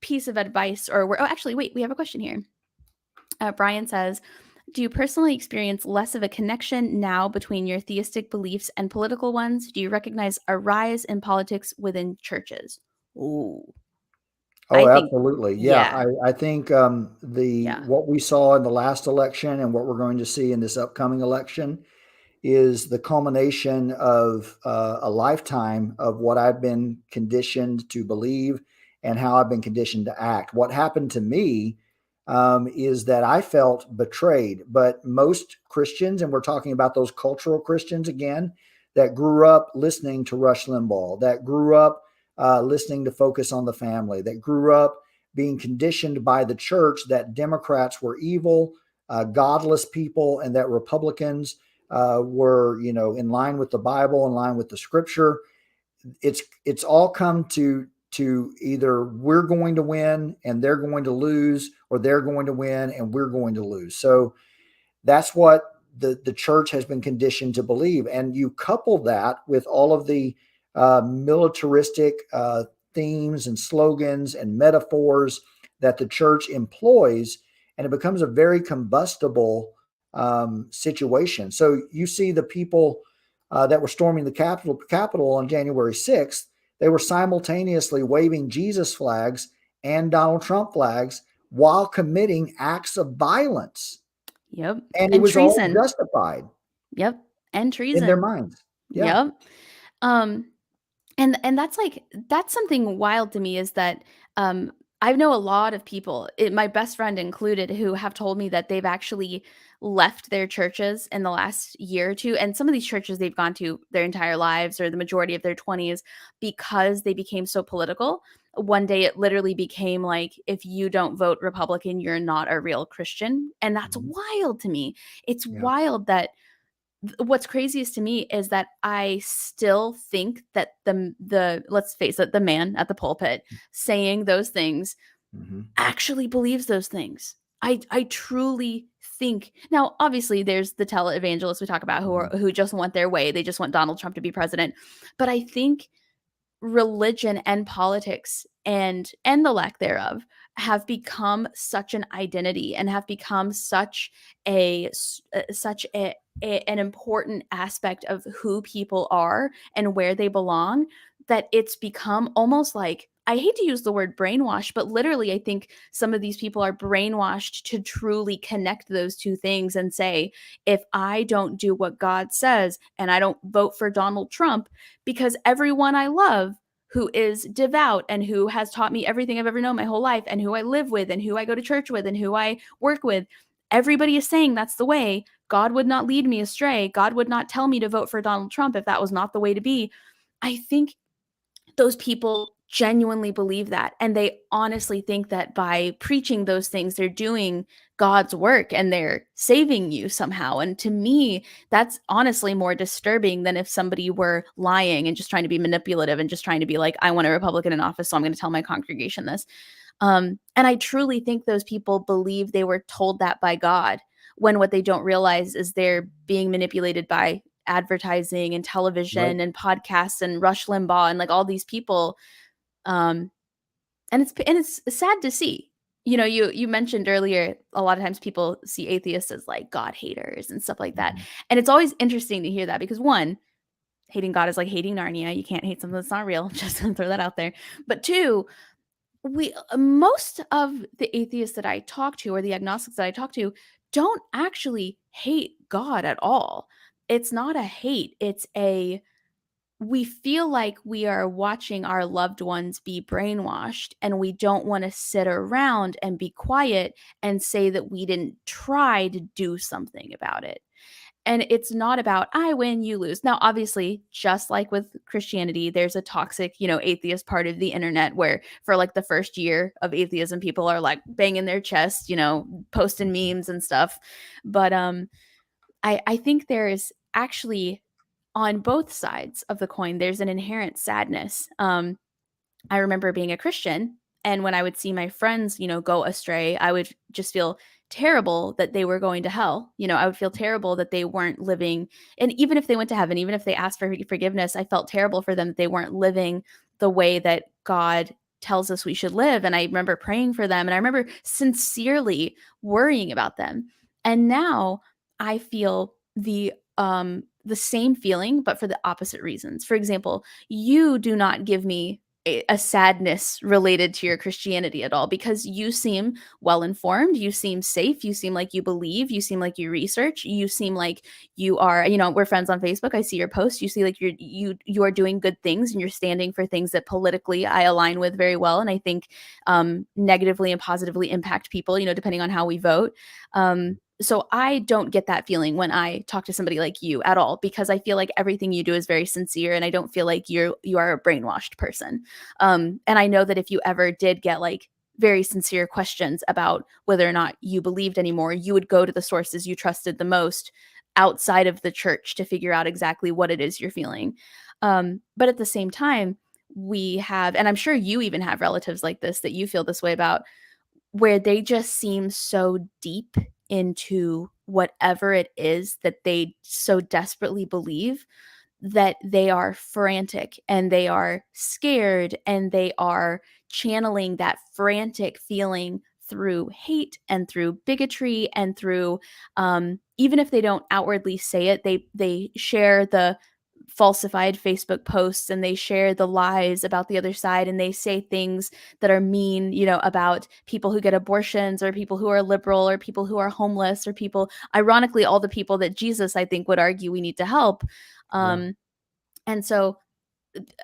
piece of advice actually, wait, we have a question here. Brian says, do you personally experience less of a connection now between your theistic beliefs and political ones? Do you recognize a rise in politics within churches? Ooh. Oh, absolutely. Yeah. Yeah. I think what we saw in the last election and what we're going to see in this upcoming election is the culmination of a lifetime of what I've been conditioned to believe and how I've been conditioned to act. What happened to me is that I felt betrayed, but most Christians, and we're talking about those cultural Christians again, that grew up listening to Rush Limbaugh, that grew up listening to Focus on the Family, that grew up being conditioned by the church that Democrats were evil, godless people, and that Republicans were, in line with the Bible, in line with the scripture. It's all come to either we're going to win and they're going to lose, or they're going to win and we're going to lose. So that's what the church has been conditioned to believe. And you couple that with all of the militaristic themes and slogans and metaphors that the church employs, and it becomes a very combustible situation. So you see the people that were storming the Capitol on January 6th, they were simultaneously waving Jesus flags and Donald Trump flags while committing acts of violence. Yep. And it was treason. All justified. Yep. And treason. In their minds. Yeah. Yep. And that's something wild to me, is that I know a lot of people, my best friend included, who have told me that they've actually left their churches in the last year or two. And some of these churches they've gone to their entire lives, or the majority of their 20s, because they became so political. One day it literally became like, if you don't vote Republican, you're not a real Christian. And that's wild to me. It's wild that what's craziest to me is that I still think that the let's face it, the man at the pulpit saying those things actually believes those things. I truly think. Now, obviously, there's the televangelists we talk about who just want their way. They just want Donald Trump to be president. But I think religion and politics and the lack thereof have become such an identity, and have become such an important aspect of who people are and where they belong, that it's become almost like, I hate to use the word brainwash, but literally I think some of these people are brainwashed to truly connect those two things and say, if I don't do what God says and I don't vote for Donald Trump, because everyone I love who is devout and who has taught me everything I've ever known my whole life, and who I live with and who I go to church with and who I work with, everybody is saying that's the way. God would not lead me astray. God would not tell me to vote for Donald Trump if that was not the way to be. I think those people genuinely believe that. And they honestly think that by preaching those things, they're doing God's work and they're saving you somehow. And to me, that's honestly more disturbing than if somebody were lying and just trying to be manipulative and just trying to be like, I want a Republican in office, so I'm going to tell my congregation this. And I truly think those people believe they were told that by God, when what they don't realize is they're being manipulated by advertising and television Right. and podcasts and Rush Limbaugh and like all these people. Um, and it's sad to see. You know, you mentioned earlier, a lot of times people see atheists as like God haters and stuff like that. Mhm. And it's always interesting to hear that because one, hating God is like hating Narnia. You can't hate something that's not real. Just to throw that out there. But two, we most of the atheists that I talk to or the agnostics that I talk to don't actually hate God at all. It's not a hate. It's a we feel like we are watching our loved ones be brainwashed and we don't want to sit around and be quiet and say that we didn't try to do something about it. And it's not about I win, you lose. Now, obviously, just like with Christianity, there's a toxic, atheist part of the internet where for like the first year of atheism, people are like banging their chest, posting memes and stuff. But I think there's actually on both sides of the coin, there's an inherent sadness. I remember being a Christian, and when I would see my friends, go astray, I would just feel terrible that they were going to hell. I would feel terrible that they weren't living. And even if they went to heaven, even if they asked for forgiveness, I felt terrible for them that they weren't living the way that God tells us we should live. And I remember praying for them, and I remember sincerely worrying about them. And now I feel the same feeling, but for the opposite reasons. For example, you do not give me a sadness related to your Christianity at all because you seem well informed, you seem safe, you seem like you believe, you seem like you research, you seem like you are, we're friends on Facebook. I see your posts, you see like you are doing good things and you're standing for things that politically I align with very well, and I think negatively and positively impact people, depending on how we vote. So I don't get that feeling when I talk to somebody like you at all, because I feel like everything you do is very sincere, and I don't feel like you are a brainwashed person. And I know that if you ever did get like very sincere questions about whether or not you believed anymore, you would go to the sources you trusted the most outside of the church to figure out exactly what it is you're feeling. But at the same time, we have, and I'm sure you even have relatives like this that you feel this way about, where they just seem so deep into whatever it is that they so desperately believe that they are frantic and they are scared and they are channeling that frantic feeling through hate and through bigotry and through even if they don't outwardly say it, they share the falsified Facebook posts and they share the lies about the other side, and they say things that are mean, about people who get abortions or people who are liberal or people who are homeless or people, ironically, all the people that Jesus, I think, would argue we need to help. Yeah. And so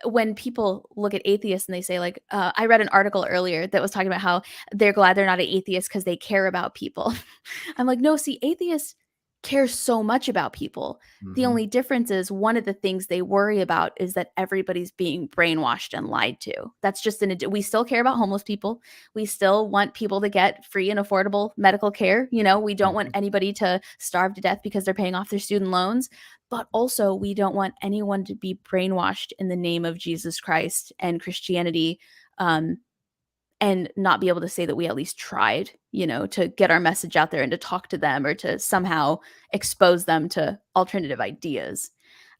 when people look at atheists and they say like, I read an article earlier that was talking about how they're glad they're not an atheist because they care about people. I'm like, no, see, atheists care so much about people. The Mhm. only difference is one of the things they worry about is that everybody's being brainwashed and lied to. That's just we still care about homeless people. We still want people to get free and affordable medical care. We don't want Mhm. anybody to starve to death because they're paying off their student loans. But also, we don't want anyone to be brainwashed in the name of Jesus Christ and Christianity, um, and not be able to say that we at least tried, to get our message out there and to talk to them or to somehow expose them to alternative ideas.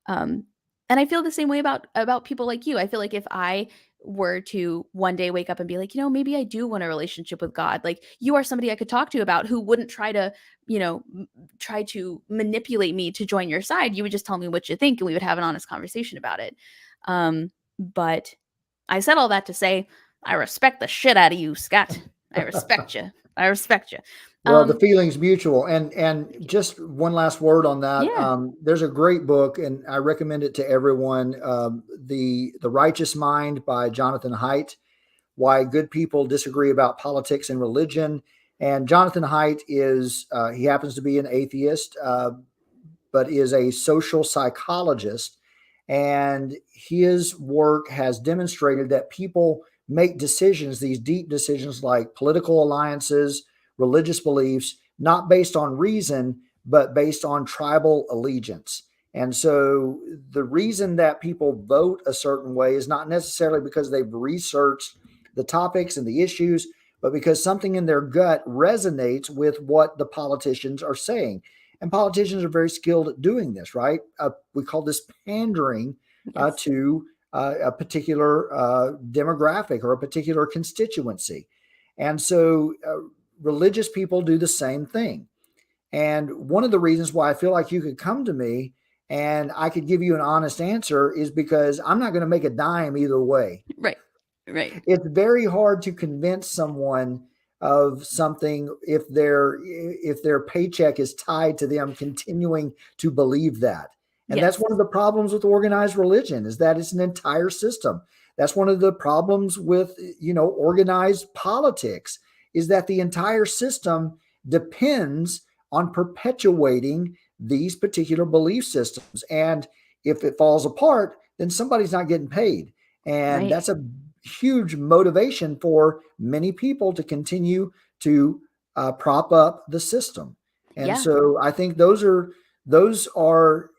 Um, and I feel the same way about people like you. I feel like if I were to one day wake up and be like, maybe I do want a relationship with God, like you are somebody I could talk to about who wouldn't try to, try to manipulate me to join your side. You would just tell me what you think and we would have an honest conversation about it. But I said all that to say I respect the shit out of you, Scott. I respect you. I respect you. Well, the feeling's mutual. And just one last word on that. Yeah. There's a great book, and I recommend it to everyone. The Righteous Mind by Jonathan Haidt. Why Good People Disagree About Politics and Religion. And Jonathan Haidt is he happens to be an atheist, but is a social psychologist. And his work has demonstrated that people make decisions, these deep decisions like political alliances, religious beliefs, not based on reason, but based on tribal allegiance. And so the reason that people vote a certain way is not necessarily because they've researched the topics and the issues, but because something in their gut resonates with what the politicians are saying. And politicians are very skilled at doing this, right? We call this pandering to a particular demographic or a particular constituency. And so religious people do the same thing. And one of the reasons why I feel like you could come to me and I could give you an honest answer is because I'm not going to make a dime either way. Right. It's very hard to convince someone of something if their paycheck is tied to them continuing to believe that. And that's one of the problems with organized religion, is that it's an entire system. That's one of the problems with, organized politics, is that the entire system depends on perpetuating these particular belief systems. And if it falls apart, then somebody's not getting paid. And that's a huge motivation for many people to continue to prop up the system. And so I think those are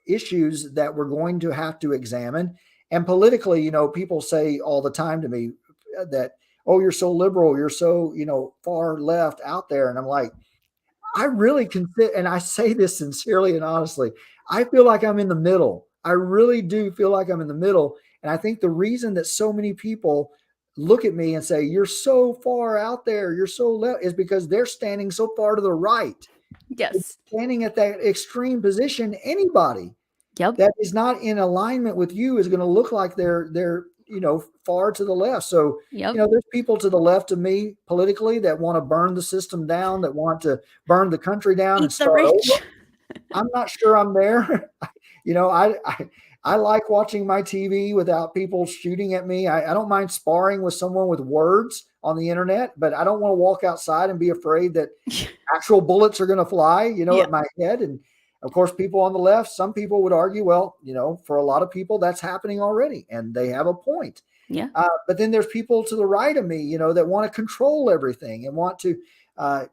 issues that we're going to have to examine. And politically, people say all the time to me that, oh, you're so liberal, you're so, far left out there. And I'm like, I really consider, and I say this sincerely and honestly, I feel like I'm in the middle. I really do feel like I'm in the middle. And I think the reason that so many people look at me and say, you're so far out there, you're so left, is because they're standing so far to the right. Yes. Standing at that extreme position, anybody that is not in alignment with you is going to look like they're far to the left. So, there's people to the left of me politically that want to burn the system down, that want to burn the country down and start over. I'm not sure I'm there. I like watching my TV without people shooting at me. I don't mind sparring with someone with words on the internet, but I don't want to walk outside and be afraid that actual bullets are going to fly, at my head. And of course, people on the left, some people would argue, well, for a lot of people, that's happening already, and they have a point. But then there's people to the right of me, that want to control everything and want to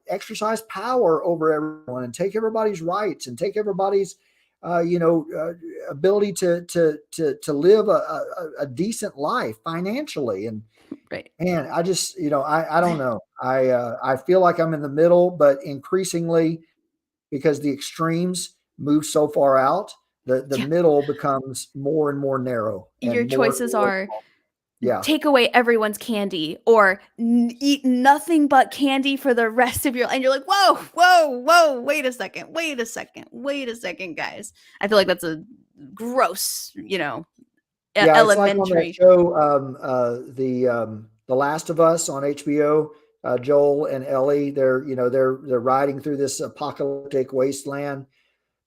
exercise power over everyone and take everybody's rights and take everybody's ability to live a decent life financially. And I just, I don't know. I feel like I'm in the middle, but increasingly, because the extremes move so far out, the middle becomes more and more narrow. And your choices are take away everyone's candy or eat nothing but candy for the rest of your life. And you're like, whoa, wait a second, guys. I feel like that's a gross, elementary. It's like on that show, The Last of Us on HBO. Joel and Ellie, they're riding through this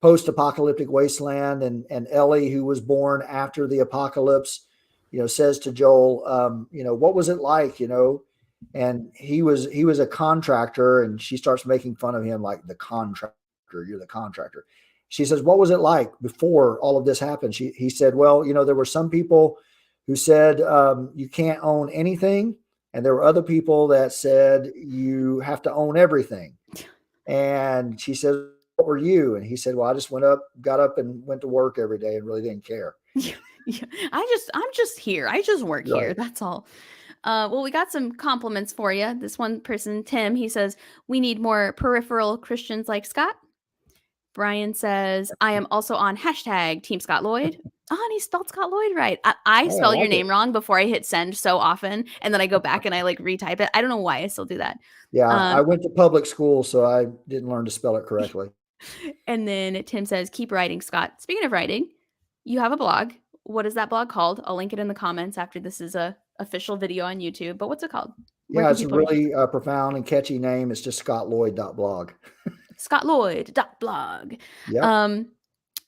post-apocalyptic wasteland, and Ellie, who was born after the apocalypse, says to Joel, what was it like, and he was a contractor, and she starts making fun of him, like, the contractor, you're the contractor. She says, what was it like before all of this happened? He said, well, there were some people who said you can't own anything. And there were other people that said you have to own everything. And she said, what were you? And he said, well, I just got up and went to work every day and really didn't care. I'm just here. I just work here. That's all. Well, we got some compliments for you. This one person, Tim, he says, we need more peripheral Christians like Scott. Brian says, I am also on hashtag Team Scot Loyd. Oh, and he spelled Scot Loyd right. I spell your name wrong before I hit send so often. And then I go back and I retype it. I don't know why I still do that. Yeah, I went to public school, so I didn't learn to spell it correctly. And then Tim says, keep writing, Scott. Speaking of writing, you have a blog. What is that blog called? I'll link it in the comments after this is a official video on YouTube. But what's it called? It's a really profound and catchy name. It's just scottloyd.blog. scottloyd.blog.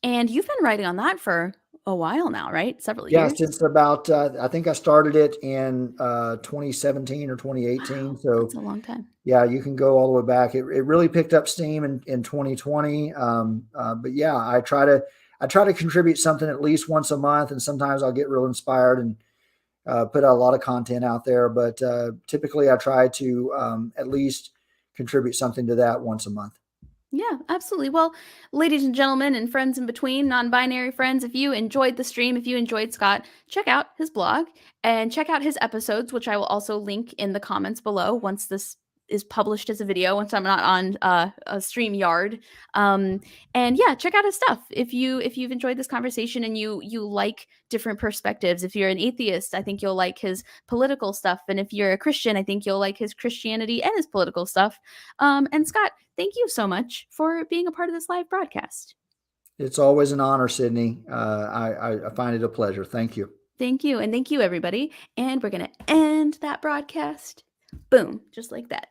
And you've been writing on that for a while now, right? Several years. Yeah, since about, I think I started it in 2017 or 2018. Wow, so that's a long time. Yeah, you can go all the way back. It really picked up steam in 2020. But yeah, I try to contribute something at least once a month, and sometimes I'll get real inspired and put a lot of content out there. But typically, I try to at least contribute something to that once a month. Yeah, absolutely. Well, ladies and gentlemen and friends in between, non-binary friends, if you enjoyed the stream, if you enjoyed Scot, check out his blog and check out his episodes, which I will also link in the comments below once this is published as a video, once I'm not on a StreamYard. And yeah, check out his stuff. If you've enjoyed this conversation and you like different perspectives, if you're an atheist, I think you'll like his political stuff. And if you're a Christian, I think you'll like his Christianity and his political stuff. And Scot, thank you so much for being a part of this live broadcast. It's always an honor, Sydney. I find it a pleasure. Thank you. Thank you. And thank you, everybody. And we're going to end that broadcast. Boom, just like that.